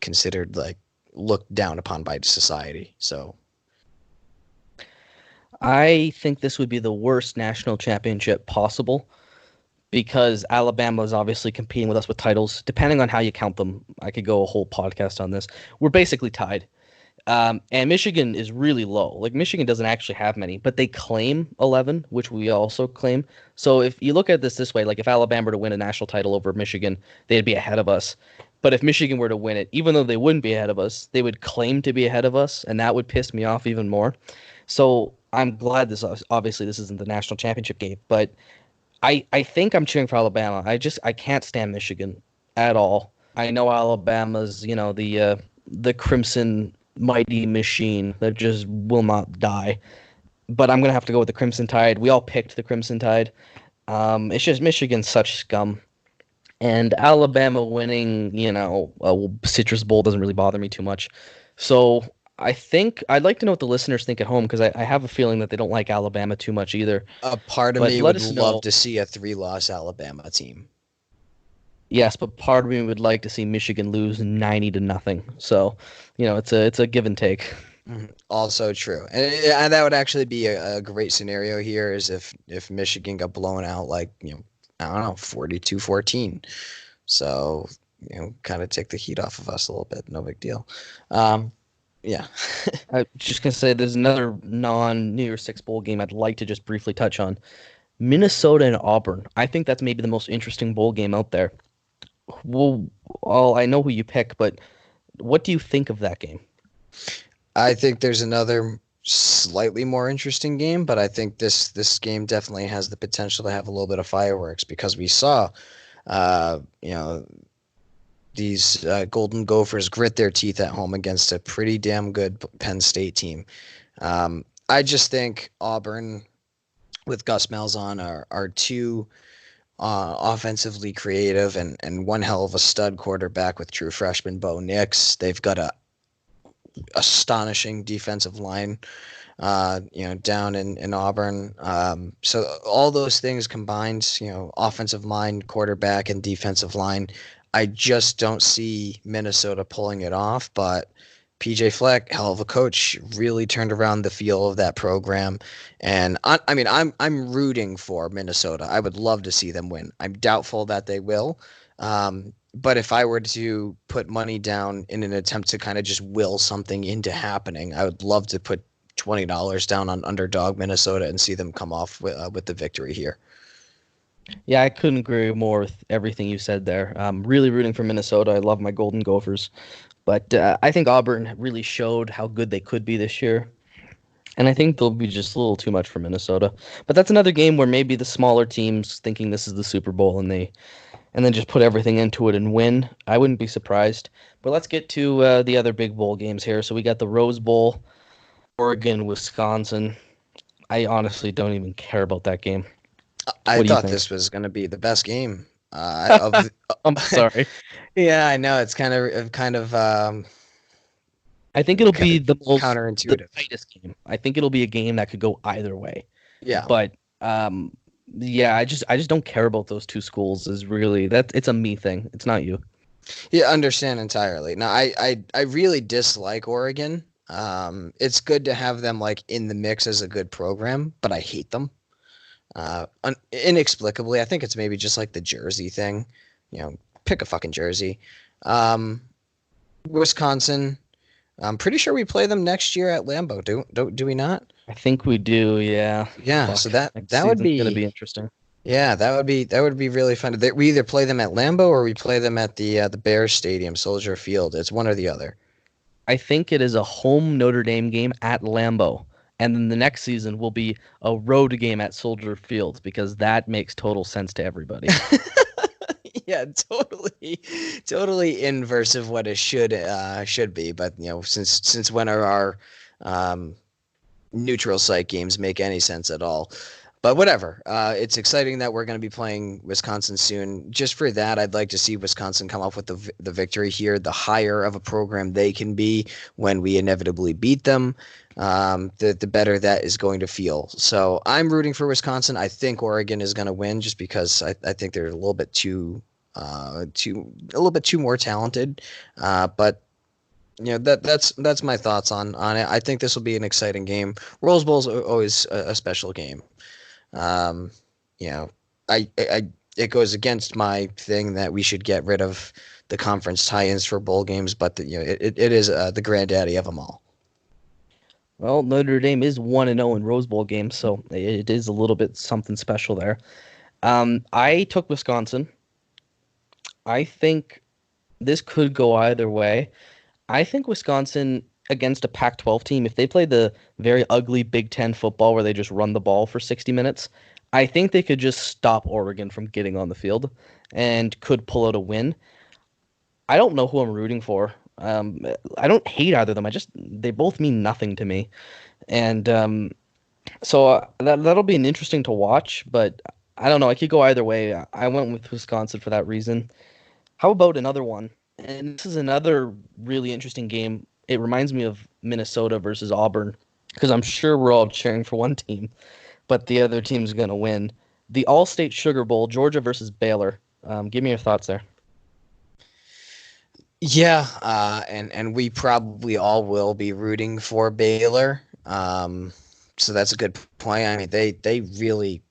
considered like looked down upon by society. So I think this would be the worst national championship possible because Alabama is obviously competing with us with titles. Depending on how you count them, I could go a whole podcast on this. We're basically tied. And Michigan is really low. Like Michigan doesn't actually have many, but they claim 11, which we also claim. So if you look at this way, like if Alabama were to win a national title over Michigan, they'd be ahead of us. But if Michigan were to win it, even though they wouldn't be ahead of us, they would claim to be ahead of us, and that would piss me off even more. So I'm glad this isn't the national championship game, but I think I'm cheering for Alabama. I can't stand Michigan at all. I know Alabama's, the Crimson Mighty Machine that just will not die. But I'm gonna have to go with the Crimson Tide. We all picked the Crimson Tide. It's just Michigan's such scum. And Alabama winning, a Citrus Bowl doesn't really bother me too much. So I think I'd like to know what the listeners think at home because I have a feeling that they don't like Alabama too much either. a part of But me let would us love know. to see a 3-loss Alabama team. Yes, but part of me would like to see Michigan lose 90-0. So, it's a give and take. Also true, and that would actually be a great scenario here is if Michigan got blown out like I don't know 42-14. So kind of take the heat off of us a little bit. No big deal. Yeah. I was just gonna say there's another non-New Year's Six bowl game I'd like to just briefly touch on. Minnesota and Auburn. I think that's maybe the most interesting bowl game out there. Well, I know who you pick, but what do you think of that game? I think there's another slightly more interesting game, but I think this game definitely has the potential to have a little bit of fireworks because we saw, uh, you know, these Golden Gophers grit their teeth at home against a pretty damn good Penn State team. I just think Auburn with Gus Malzahn are too offensively creative and one hell of a stud quarterback with true freshman Bo Nix. They've got a astonishing defensive line, down in Auburn. So all those things combined, offensive line, quarterback, and defensive line, I just don't see Minnesota pulling it off. But PJ Fleck, hell of a coach, really turned around the feel of that program, and I'm rooting for Minnesota. I would love to see them win. I'm doubtful that they will. But if I were to put money down in an attempt to kind of just will something into happening, I would love to put $20 down on underdog Minnesota and see them come off with the victory here. Yeah, I couldn't agree more with everything you said there. I'm really rooting for Minnesota. I love my Golden Gophers, But I think Auburn really showed how good they could be this year. And I think they'll be just a little too much for Minnesota. But that's another game where maybe the smaller teams thinking this is the Super Bowl and then just put everything into it and win. I wouldn't be surprised. But let's get to the other big bowl games here. So we got the Rose Bowl, Oregon, Wisconsin. I honestly don't even care about that game. I What do you thought think? this was going to be the best game of. I'm sorry. Yeah, I know it's kind of I think it'll kind be of the counterintuitive. tightest game. I think it'll be a game that could go either way. Yeah, But yeah, I just don't care about those two schools. Is really that it's a me thing. It's not you. yeah, understand entirely. Now, I really dislike Oregon. It's good to have them like in the mix as a good program, but I hate them. Inexplicably, I think it's maybe just like the jersey thing. Pick a fucking jersey. Um, Wisconsin. I'm pretty sure we play them next year at Lambeau. Do we not? I think we do. Yeah. Yeah. So Fuck. that Next that would season's gonna be be interesting. yeah that would be really fun. We either play them at Lambeau or we play them at the Bears Stadium, Soldier Field. It's one or the other. I think it is a home Notre Dame game at Lambeau, and then the next season will be a road game at Soldier Field because that makes total sense to everybody. Yeah, totally inverse of what it should be. But since when are our um, neutral site games make any sense at all? But whatever. It's exciting that we're going to be playing Wisconsin soon. Just for that, I'd like to see Wisconsin come up with the victory here. The higher of a program they can be when we inevitably beat them, the better that is going to feel. So I'm rooting for Wisconsin. I think Oregon is going to win just because I think they're a little bit too more talented. But that's my thoughts on it. I think this will be an exciting game. Rose Bowl is always a special game. Um, you know, I it goes against my thing that we should get rid of the conference tie-ins for bowl games, but it is the granddaddy of them all. Well, Notre Dame is 1-0 in Rose Bowl games, so it is a little bit something special there. I took Wisconsin. I think this could go either way. I think Wisconsin against a Pac-12 team, if they play the very ugly Big Ten football where they just run the ball for 60 minutes, I think they could just stop Oregon from getting on the field and could pull out a win. I don't know who I'm rooting for. I don't hate either of them. They both mean nothing to me, and so that'll be an interesting to watch. But I don't know. I could go either way. I went with Wisconsin for that reason. How about another one? And this is another really interesting game. It reminds me of Minnesota versus Auburn because I'm sure we're all cheering for one team, but the other team's going to win. The All-State Sugar Bowl, Georgia versus Baylor. Give me your thoughts there. Yeah, and we probably all will be rooting for Baylor. So that's a good point. I mean, they really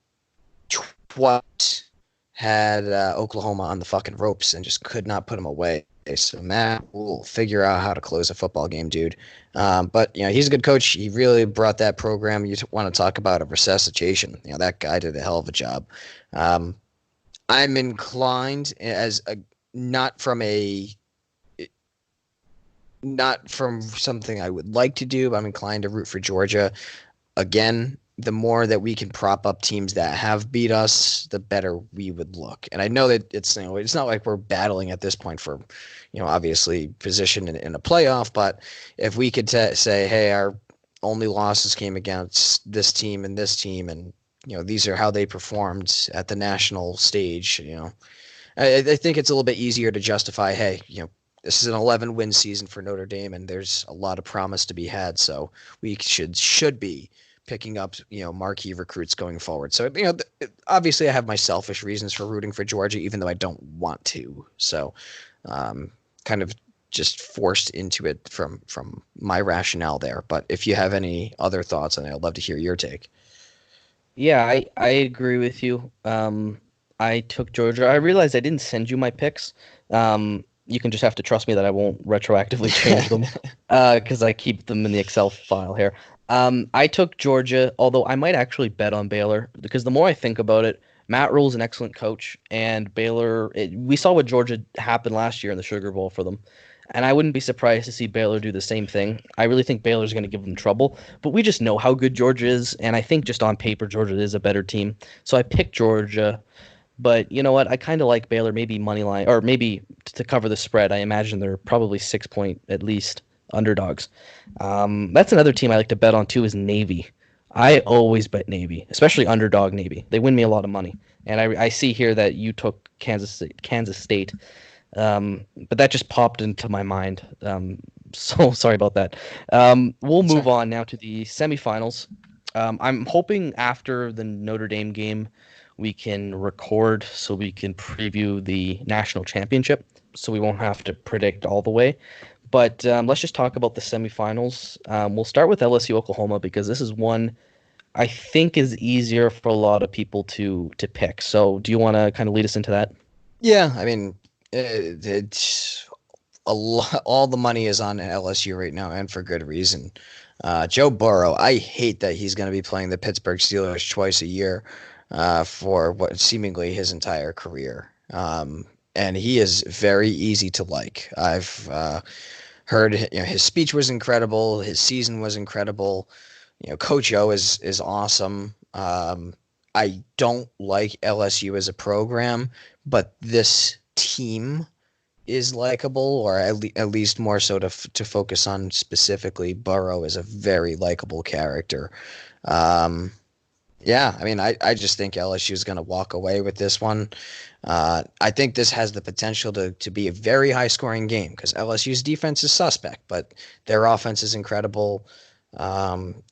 twice had Oklahoma on the fucking ropes and just could not put them away. So Matt will figure out how to close a football game, dude. But he's a good coach. He really brought that program. You want to talk about a resuscitation? That guy did a hell of a job. I'm inclined as a not from a not from something I would like to do, but I'm inclined to root for Georgia. Again, the more that we can prop up teams that have beat us, the better we would look. And I know that it's not like we're battling at this point for, obviously position in a playoff. But if we could say, hey, our only losses came against this team, and these are how they performed at the national stage. I think it's a little bit easier to justify, hey, this is an 11-win season for Notre Dame, and there's a lot of promise to be had. So we should be picking up, marquee recruits going forward. So, obviously I have my selfish reasons for rooting for Georgia, even though I don't want to. So, kind of just forced into it from my rationale there. But if you have any other thoughts on it, I'd love to hear your take. Yeah, I agree with you. I took Georgia. I realized I didn't send you my picks. You can just have to trust me that I won't retroactively change them because I keep them in the Excel file here. I took Georgia, although I might actually bet on Baylor because the more I think about it, Matt Rule's an excellent coach, and Baylor. We saw what Georgia happened last year in the Sugar Bowl for them, And I wouldn't be surprised to see Baylor do the same thing. I really think Baylor's going to give them trouble, but we just know how good Georgia is, and I think just on paper Georgia is a better team. So I picked Georgia, but you know what? I kind of like Baylor, maybe money line, or maybe to cover the spread. I imagine they're probably 6 point at least underdogs. That's another team I like to bet on too is Navy. I always bet Navy, especially underdog Navy. They win me a lot of money. And I see here that you took Kansas State, but that just popped into my mind. So sorry about that. We'll move Sorry. on now to the semifinals. I'm hoping after the Notre Dame game, we can record so we can preview the national championship, so we won't have to predict all the way. But let's just talk about the semifinals. We'll start with LSU Oklahoma because this is one I think is easier for a lot of people to pick. So do you want to kind of lead us into that? Yeah, I mean, it's a lot. All the money is on LSU right now, and for good reason. Joe Burrow, I hate that he's going to be playing the Pittsburgh Steelers twice a year for what seemingly his entire career. And he is very easy to like. I've heard his speech was incredible, his season was incredible. Coach O is awesome. I don't like LSU as a program, but this team is likable, or at least more so to focus on specifically. Burrow is a very likable character. Um, yeah, I mean, I just think LSU is going to walk away with this one. I think this has the potential to be a very high scoring game because LSU's defense is suspect, but their offense is incredible. Um,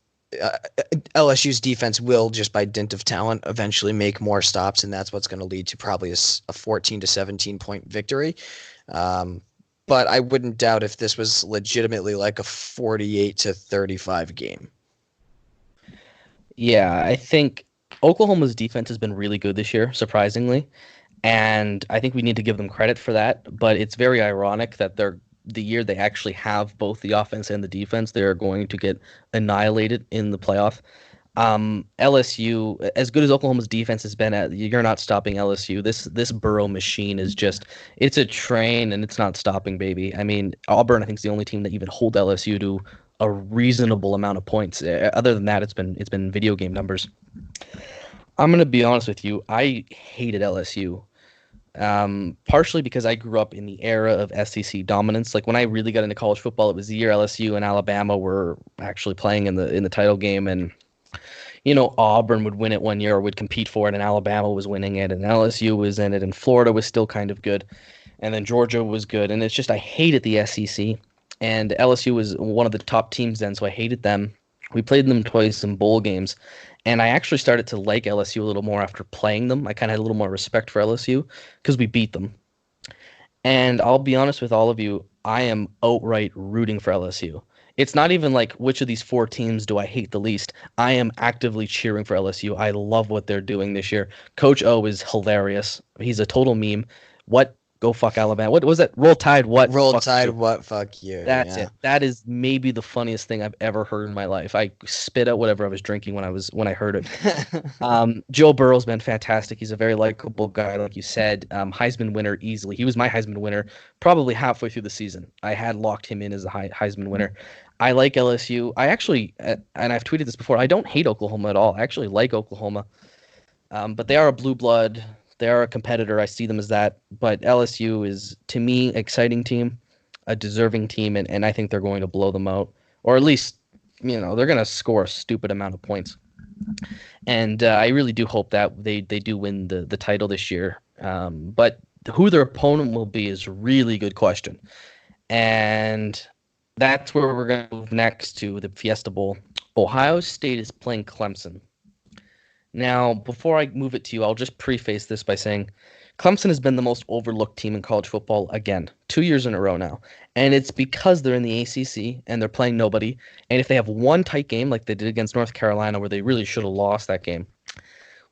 LSU's defense will, just by dint of talent, eventually make more stops, and that's what's going to lead to probably a 14 to 17 point victory. Um, but I wouldn't doubt if this was legitimately like a 48 to 35 game. Yeah, I think Oklahoma's defense has been really good this year, surprisingly. And I think we need to give them credit for that. But it's very ironic that the year they actually have both the offense and the defense, they're going to get annihilated in the playoff. LSU, as good as Oklahoma's defense has been at, you're not stopping LSU. This Burrow machine is just, it's a train and it's not stopping, baby. I mean, Auburn, I think, is the only team that even hold LSU to a reasonable amount of points. Other than that, it's been video game numbers. I'm gonna be honest with you. I hated LSU. Partially because I grew up in the era of SEC dominance. Like when I really got into college football, it was the year LSU and Alabama were actually playing in the title game, and Auburn would win it one year or would compete for it, and Alabama was winning it, and LSU was in it, and Florida was still kind of good, and then Georgia was good, and it's just I hated the SEC, and LSU was one of the top teams then, so I hated them. We played them twice in bowl games, and I actually started to like LSU a little more after playing them. I kind of had a little more respect for LSU because we beat them. And I'll be honest with all of you, I am outright rooting for LSU. It's not even like which of these four teams do I hate the least. I am actively cheering for LSU. I love what they're doing this year. Coach O is hilarious. He's a total meme. What? Go fuck Alabama. What was that? Roll Tide. What? Roll Fuck Tide, you. what? Fuck you. That's Yeah. it. That is maybe the funniest thing I've ever heard in my life. I spit out whatever I was drinking when I heard it. Joe Burrow's been fantastic. He's a very likable guy, like you said. Heisman winner easily. He was my Heisman winner probably halfway through the season. I had locked him in as a Heisman winner. I like LSU. I actually, and I've tweeted this before, I don't hate Oklahoma at all. I actually like Oklahoma. But they are a blue blood. They are a competitor. I see them as that. But LSU is, to me, exciting team, a deserving team, and I think they're going to blow them out. Or at least, they're going to score a stupid amount of points. And I really do hope that they do win the title this year. But who their opponent will be is a really good question. And that's where we're going to move next to the Fiesta Bowl. Ohio State is playing Clemson. Now, before I move it to you, I'll just preface this by saying Clemson has been the most overlooked team in college football again, 2 years in a row now. And it's because they're in the ACC and they're playing nobody. And if they have one tight game like they did against North Carolina where they really should have lost that game,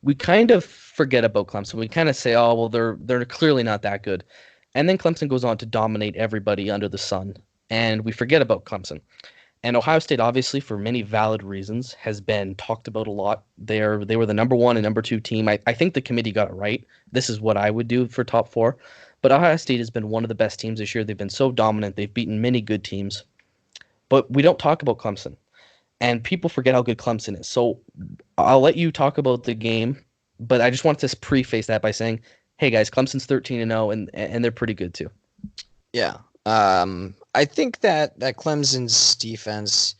we kind of forget about Clemson. We kind of say, oh, well, they're clearly not that good. And then Clemson goes on to dominate everybody under the sun. And we forget about Clemson. And Ohio State, obviously, for many valid reasons, has been talked about a lot. They were the number one and number two team. I think the committee got it right. This is what I would do for top four. But Ohio State has been one of the best teams this year. They've been so dominant. They've beaten many good teams. But we don't talk about Clemson. And people forget how good Clemson is. So I'll let you talk about the game, but I just wanted to preface that by saying, hey guys, Clemson's 13-0 and they're pretty good too. Yeah. I think that Clemson's defense,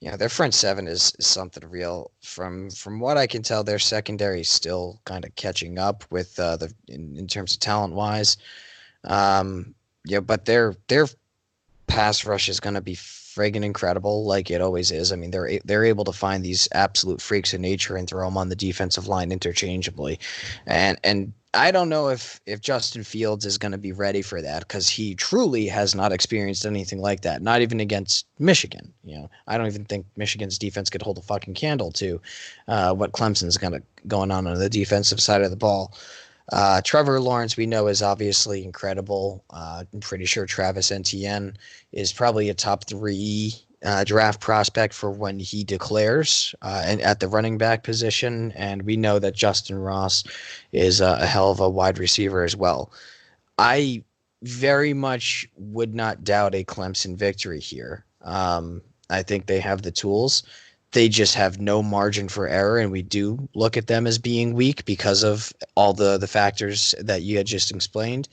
their front seven is something real. From what I can tell, their secondary is still kind of catching up with in terms of talent wise. But their pass rush is going to be friggin' incredible, like it always is. I mean, they're able to find these absolute freaks of nature and throw them on the defensive line interchangeably, and I don't know if Justin Fields is going to be ready for that, because he truly has not experienced anything like that, not even against Michigan. I don't even think Michigan's defense could hold a fucking candle to what Clemson's going on the defensive side of the ball. Trevor Lawrence, we know, is obviously incredible. I'm pretty sure Travis Etienne is probably a top 3 draft prospect for when he declares and at the running back position. And we know that Justin Ross is a hell of a wide receiver as well. I very much would not doubt a Clemson victory here. I think they have the tools. They just have no margin for error, and we do look at them as being weak because of all the factors that you had just explained.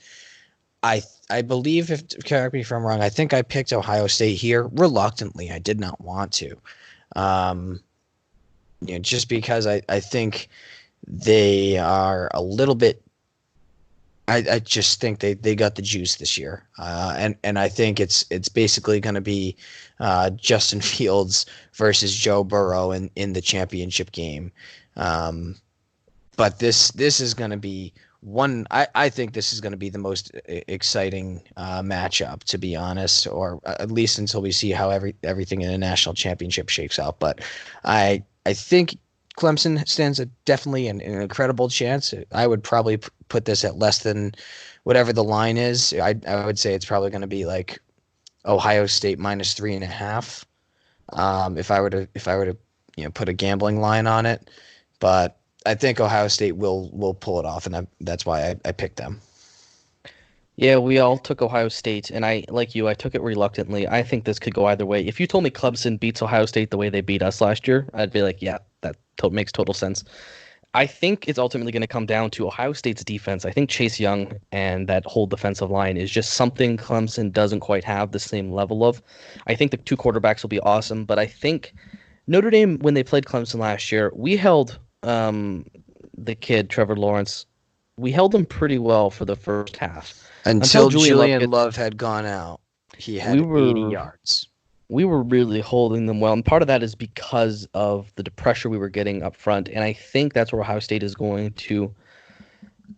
I believe, correct me if I'm wrong, I think I picked Ohio State here reluctantly. I did not want to, just because I think they are a little bit. I just think they got the juice this year, and I think it's basically going to be Justin Fields versus Joe Burrow in the championship game. But this is going to be one. I think this is going to be the most exciting matchup, to be honest, or at least until we see how everything in the national championship shakes out. But I think Clemson stands definitely an incredible chance. I would probably put this at less than whatever the line is. I would say it's probably going to be like Ohio State -3.5. If I were to put a gambling line on it, but I think Ohio State will pull it off, and that's why I picked them. Yeah, we all took Ohio State, and I, like you, I took it reluctantly. I think this could go either way. If you told me Clemson beats Ohio State the way they beat us last year, I'd be like, yeah, that makes total sense. I think it's ultimately going to come down to Ohio State's defense. I think Chase Young and that whole defensive line is just something Clemson doesn't quite have the same level of. I think the 2 quarterbacks will be awesome, but I think Notre Dame, when they played Clemson last year, we held the kid, Trevor Lawrence, we held him pretty well for the first half. Until Julian Love had gone out, he had 80 yards. We were really holding them well, and part of that is because of the pressure we were getting up front, and I think that's where Ohio State is going to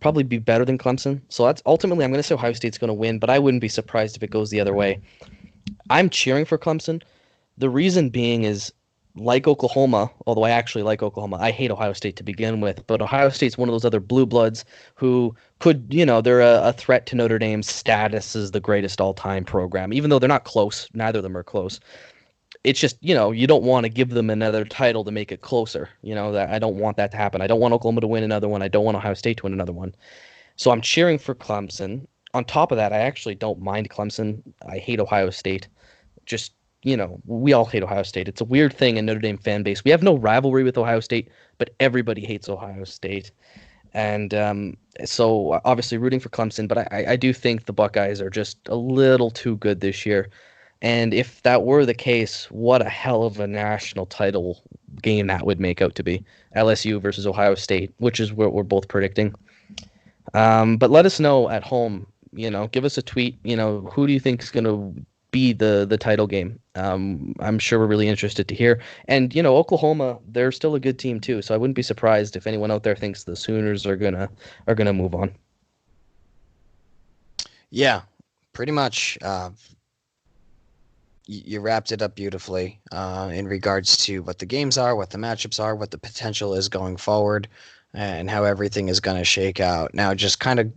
probably be better than Clemson. So that's ultimately, I'm going to say Ohio State's going to win, but I wouldn't be surprised if it goes the other way. I'm cheering for Clemson. The reason being is, like Oklahoma, although I actually like Oklahoma, I hate Ohio State to begin with, but Ohio State's one of those other blue bloods who could, they're a threat to Notre Dame's status as the greatest all-time program, even though they're not close. Neither of them are close. It's just, you don't want to give them another title to make it closer. That I don't want that to happen. I don't want Oklahoma to win another one. I don't want Ohio State to win another one. So I'm cheering for Clemson. On top of that, I actually don't mind Clemson. I hate Ohio State. Just, we all hate Ohio State. It's a weird thing in Notre Dame fan base. We have no rivalry with Ohio State, but everybody hates Ohio State. And so obviously rooting for Clemson, but I do think the Buckeyes are just a little too good this year. And if that were the case, what a hell of a national title game that would make out to be. LSU versus Ohio State, which is what we're both predicting. But let us know at home, give us a tweet, who do you think is going to be the title game? I'm sure we're really interested to hear. And Oklahoma, they're still a good team too, so I wouldn't be surprised if anyone out there thinks the Sooners are gonna move on. Yeah, pretty much. You wrapped it up beautifully in regards to what the games are, what the matchups are, what the potential is going forward, and how everything is going to shake out. Now, just kind of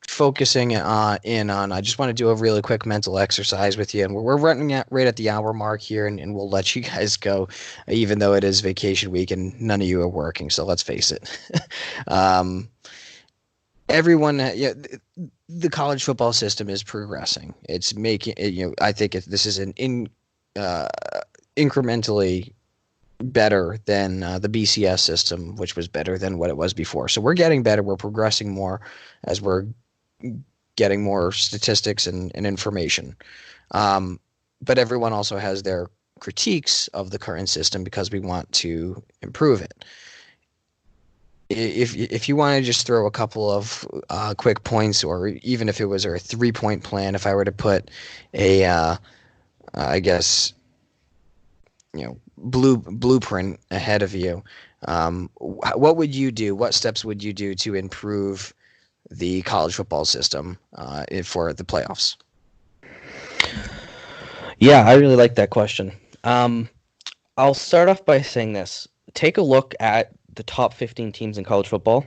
focusing in on, I just want to do a really quick mental exercise with you, and we're running right at the hour mark here, and we'll let you guys go, even though it is vacation week and none of you are working, so let's face it. everyone, the college football system is progressing. It's making it, I think this is an uh, incrementally better than the BCS system, which was better than what it was before. So we're getting better. We're progressing more as we're getting more statistics and information. But everyone also has their critiques of the current system because we want to improve it. If you want to just throw a couple of quick points, or even if it was a 3-point plan, if I were to put a, I guess, blueprint ahead of you, what would you do? What steps would you do to improve the college football system for the playoffs? Yeah, I really like that question. I'll start off by saying this. Take a look at the top 15 teams in college football.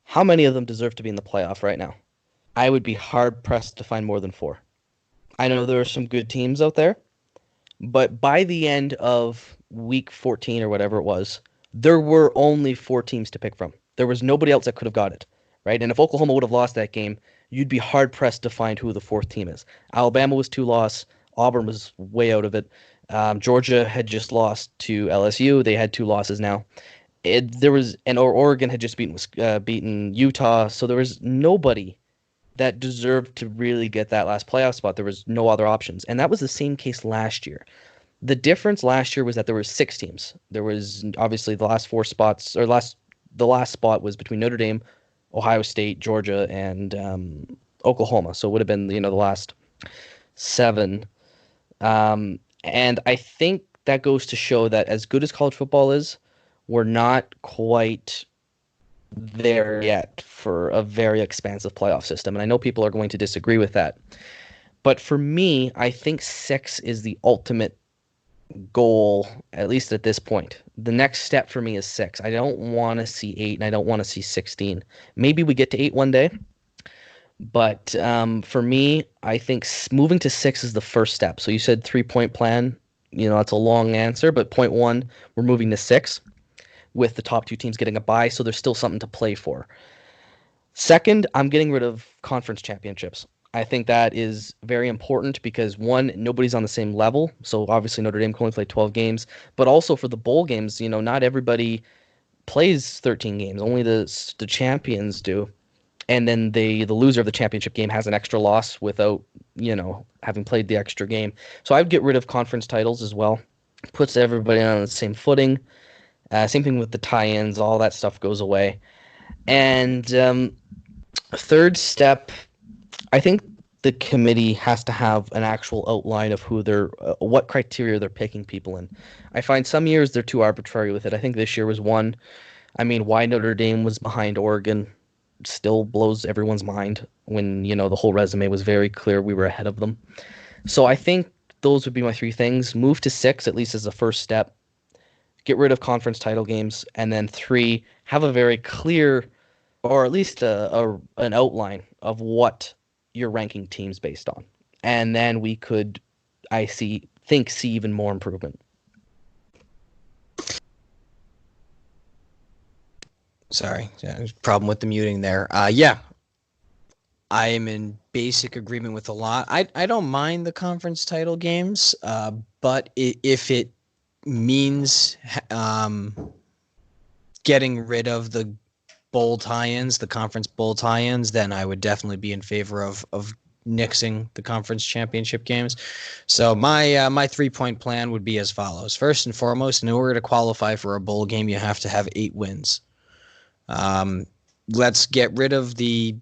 How many of them deserve to be in the playoff right now? I would be hard-pressed to find more than 4. I know there are some good teams out there, but by the end of week 14 or whatever it was, there were only 4 teams to pick from. There was nobody else that could have got it, right? And if Oklahoma would have lost that game, you'd be hard-pressed to find who the 4th team is. Alabama was 2 losses. Auburn was way out of it. Georgia had just lost to LSU. They had 2 losses now. Oregon had just beaten Utah. So there was nobody that deserved to really get that last playoff spot. There was no other options. And that was the same case last year. The difference last year was that there were 6 teams. There was obviously the last 4 spots, or the last spot was between Notre Dame, Ohio State, Georgia, and Oklahoma. So it would have been the last 7. And I think that goes to show that as good as college football is, we're not quite there yet for a very expansive playoff system. And I know people are going to disagree with that. But for me, I think 6 is the ultimate goal, at least at this point. The next step for me is 6. I don't want to see 8, and I don't want to see 16. Maybe we get to 8 one day. But for me, I think moving to 6 is the first step. So you said 3-point plan. That's a long answer. But point 1, we're moving to 6 with the top 2 teams getting a bye. So there's still something to play for. Second, I'm getting rid of conference championships. I think that is very important because, 1, nobody's on the same level. So obviously Notre Dame can only play 12 games. But also for the bowl games, not everybody plays 13 games. Only the champions do. And then the loser of the championship game has an extra loss without, having played the extra game. So I would get rid of conference titles as well. Puts everybody on the same footing. Same thing with the tie-ins. All that stuff goes away. And third step, I think the committee has to have an actual outline of who what criteria they're picking people in. I find some years they're too arbitrary with it. I think this year was one. I mean, why Notre Dame was behind Oregon still blows everyone's mind when, the whole resume was very clear we were ahead of them. So I think those would be my 3 things. Move to 6, at least as a first step. Get rid of conference title games. And then 3, have a very clear, or at least an outline of what you're ranking teams based on. And then we could, see even more improvement. Sorry, problem with the muting there. Yeah, I am in basic agreement with a lot. I don't mind the conference title games, but if it means getting rid of the bowl tie-ins, the conference bowl tie-ins, then I would definitely be in favor of nixing the conference championship games. So my 3-point plan would be as follows. First and foremost, in order to qualify for a bowl game, you have to have 8 wins. Let's get rid of the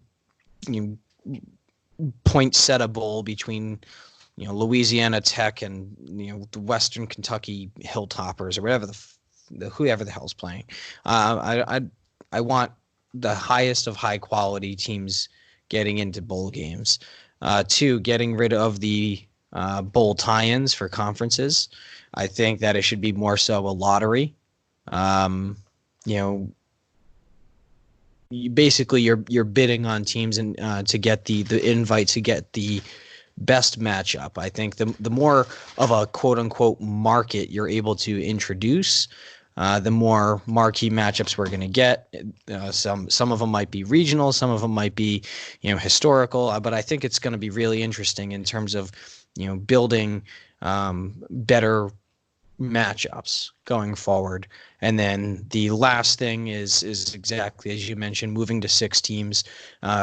pointsetta bowl between Louisiana Tech and the Western Kentucky Hilltoppers or whatever whoever the hell's playing. I want the highest of high quality teams getting into bowl games. 2, getting rid of the bowl tie-ins for conferences. I think that it should be more so a lottery. You're bidding on teams and to get the invite to get the best matchup. I think the more of a quote unquote market you're able to introduce, the more marquee matchups we're going to get. Some of them might be regional, some of them might be, historical. But I think it's going to be really interesting in terms of, building better matchups going forward. And then the last thing is exactly as you mentioned, moving to 6 teams.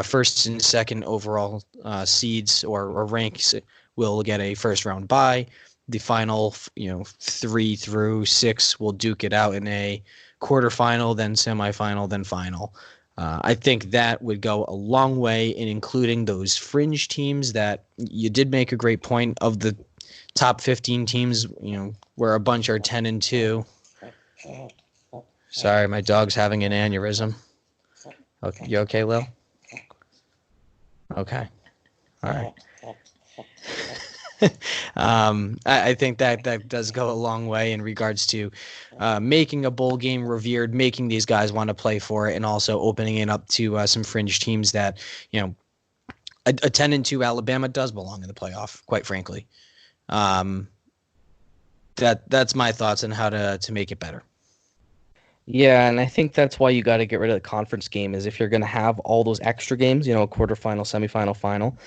First and second overall seeds or ranks will get a first round bye. The final 3 through 6 will duke it out in a quarterfinal, then semifinal, then final. I think that would go a long way in including those fringe teams that you did make a great point of. The top 15 teams, where a bunch are 10-2. Sorry, my dog's having an aneurysm. Okay, you okay, Lil? Okay. All right. I think that does go a long way in regards to making a bowl game revered, making these guys want to play for it, and also opening it up to some fringe teams that, a 10-2 Alabama does belong in the playoff, quite frankly. That's my thoughts on how to make it better. Yeah, and I think that's why you got to get rid of the conference game, is if you're going to have all those extra games, a quarterfinal, semifinal, final.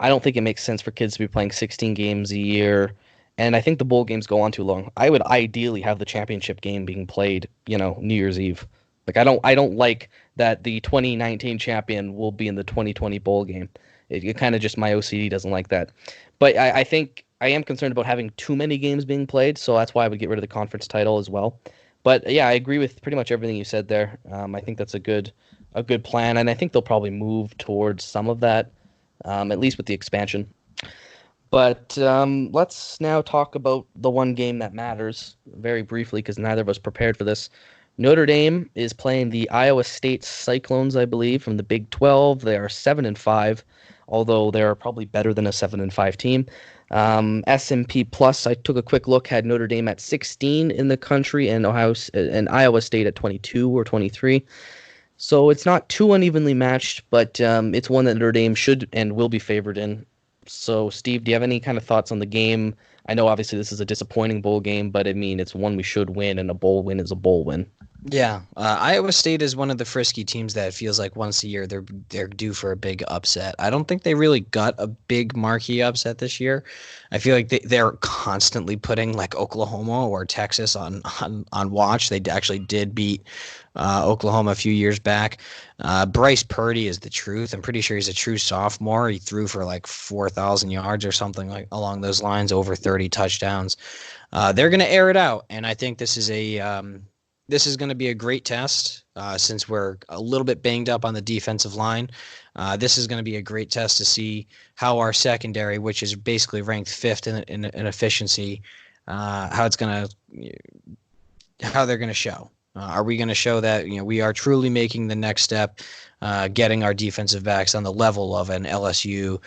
I don't think it makes sense for kids to be playing 16 games a year, and I think the bowl games go on too long. I would ideally have the championship game being played, New Year's Eve. Like I don't like that the 2019 champion will be in the 2020 bowl game. It kind of just, my OCD doesn't like that. But I think I am concerned about having too many games being played, so that's why I would get rid of the conference title as well. But yeah, I agree with pretty much everything you said there. I think that's a good plan, and I think they'll probably move towards some of that, at least with the expansion. But let's now talk about the one game that matters very briefly, because neither of us prepared for this. Notre Dame is playing the Iowa State Cyclones, I believe, from the Big 12. They are 7-5, although they're probably better than a 7-5 team. S&P Plus, I took a quick look, had Notre Dame at 16 in the country, and Iowa State at 22 or 23. So it's not too unevenly matched, but it's one that Notre Dame should and will be favored in. So, Steve, do you have any kind of thoughts on the game? I know obviously this is a disappointing bowl game, but I mean, it's one we should win, and a bowl win is a bowl win. Yeah, Iowa State is one of the frisky teams that it feels like once a year they're due for a big upset. I don't think they really got a big marquee upset this year. I feel like they're constantly putting like Oklahoma or Texas on watch. They actually did beat Oklahoma a few years back. Bryce Purdy is the truth. I'm pretty sure he's a true sophomore. He threw for like 4,000 yards or something like along those lines, over 30 touchdowns. They're going to air it out, and I think this is going to be a great test since we're a little bit banged up on the defensive line. This is going to be a great test to see how our secondary, which is basically ranked 5th in efficiency, how they're going to show. Are we going to show that we are truly making the next step, getting our defensive backs on the level of an LSU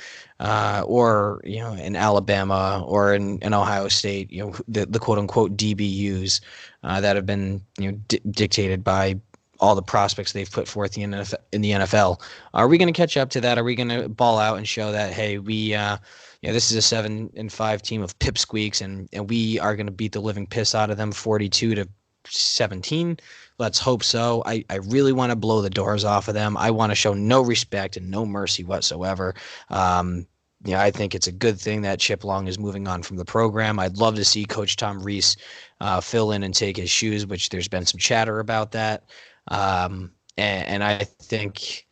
or in Alabama or in Ohio State, the quote unquote DBUs that have been dictated by all the prospects they've put forth in the NFL. Are we going to catch up to that? Are we going to ball out and show that, hey, this is a 7-5 team of pipsqueaks, and we are going to beat the living piss out of them 42-17? Let's hope so. I really want to blow the doors off of them. I want to show no respect and no mercy whatsoever. I think it's a good thing that Chip Long is moving on from the program. I'd love to see Coach Tom Rees fill in and take his shoes, which there's been some chatter about that. And I think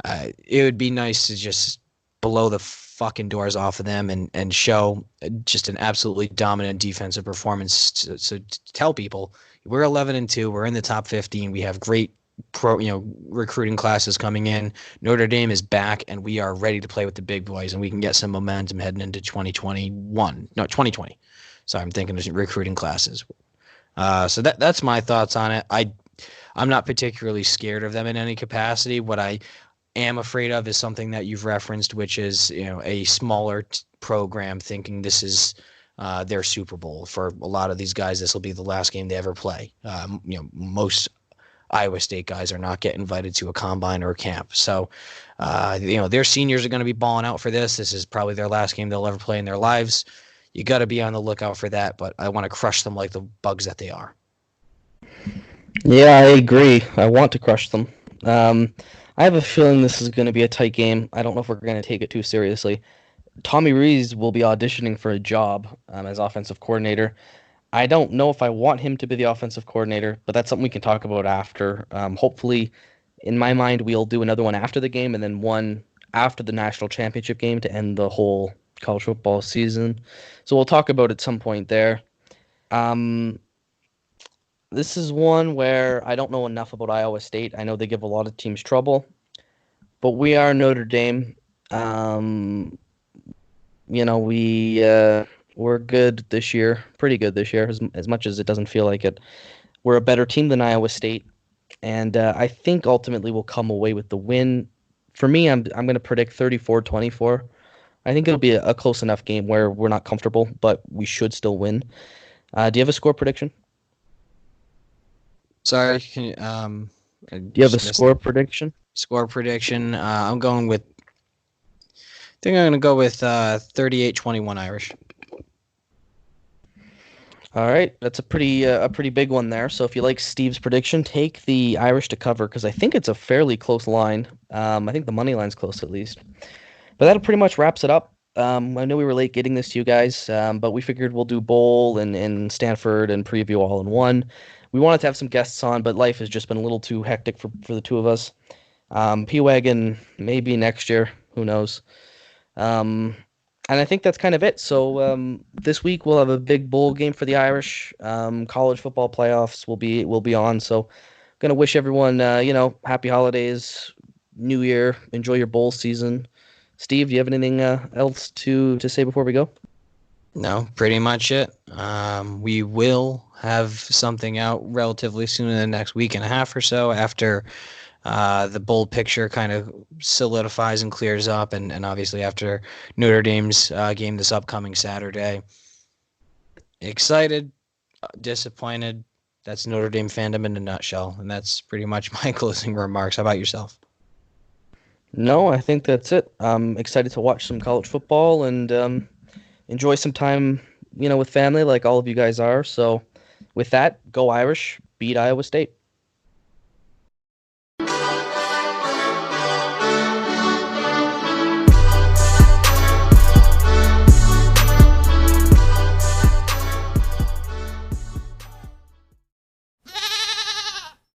it would be nice to just blow the fucking doors off of them and show just an absolutely dominant defensive performance. So to tell people we're 11-2, we're in the top 15, we have great recruiting classes coming in. Notre Dame is back, and we are ready to play with the big boys, and we can get some momentum heading into 2020. So I'm thinking of recruiting classes. So that's my thoughts on it. I'm not particularly scared of them in any capacity. What I am afraid of is something that you've referenced, which is a smaller program thinking this is their Super Bowl. For a lot of these guys, this will be the last game they ever play. Most Iowa State guys are not getting invited to a combine or a camp. So, their seniors are going to be balling out for this. This is probably their last game they'll ever play in their lives. You got to be on the lookout for that, but I want to crush them like the bugs that they are. Yeah, I agree. I want to crush them. Um, I have a feeling this is going to be a tight game. I don't know if we're going to take it too seriously. Tommy Rees will be auditioning for a job as offensive coordinator. I don't know if I want him to be the offensive coordinator, but that's something we can talk about after. Hopefully, in my mind, we'll do another one after the game and then one after the national championship game to end the whole college football season. So we'll talk about it at some point there. Um, this is one where I don't know enough about Iowa State. I know they give a lot of teams trouble, but we are Notre Dame. Um, we're good this year, pretty good this year, as much as it doesn't feel like it. We're a better team than Iowa State, and I think ultimately we'll come away with the win. For me, I'm going to predict 34-24. I think it'll be a close enough game where we're not comfortable, but we should still win. Do you have a score prediction? Sorry, I Do you have a just missed score prediction? score prediction. I'm going with. I think I'm going to go with 38-21 Irish. All right, that's a pretty big one there. So if you like Steve's prediction, take the Irish to cover because I think it's a fairly close line. I think the money line's close at least. But that pretty much wraps it up. I know we were late getting this to you guys, but we figured we'll do bowl and Stanford and preview all in one. We wanted to have some guests on, but life has just been a little too hectic for the two of us. P-Wagon maybe next year, who knows? Um, and I think that's kind of it. So this week we'll have a big bowl game for the Irish. College football playoffs will be on. So gonna wish everyone happy holidays, New Year, enjoy your bowl season. Steve, do you have anything else to say before we go? No, pretty much it. We will have something out relatively soon in the next week and a half or so after the bold picture kind of solidifies and clears up, and obviously after Notre Dame's game this upcoming Saturday. Excited, disappointed. That's Notre Dame fandom in a nutshell, and that's pretty much my closing remarks. How about yourself? No, I think that's it. I'm excited to watch some college football and enjoy some time, with family like all of you guys are. So with that, go Irish, beat Iowa State.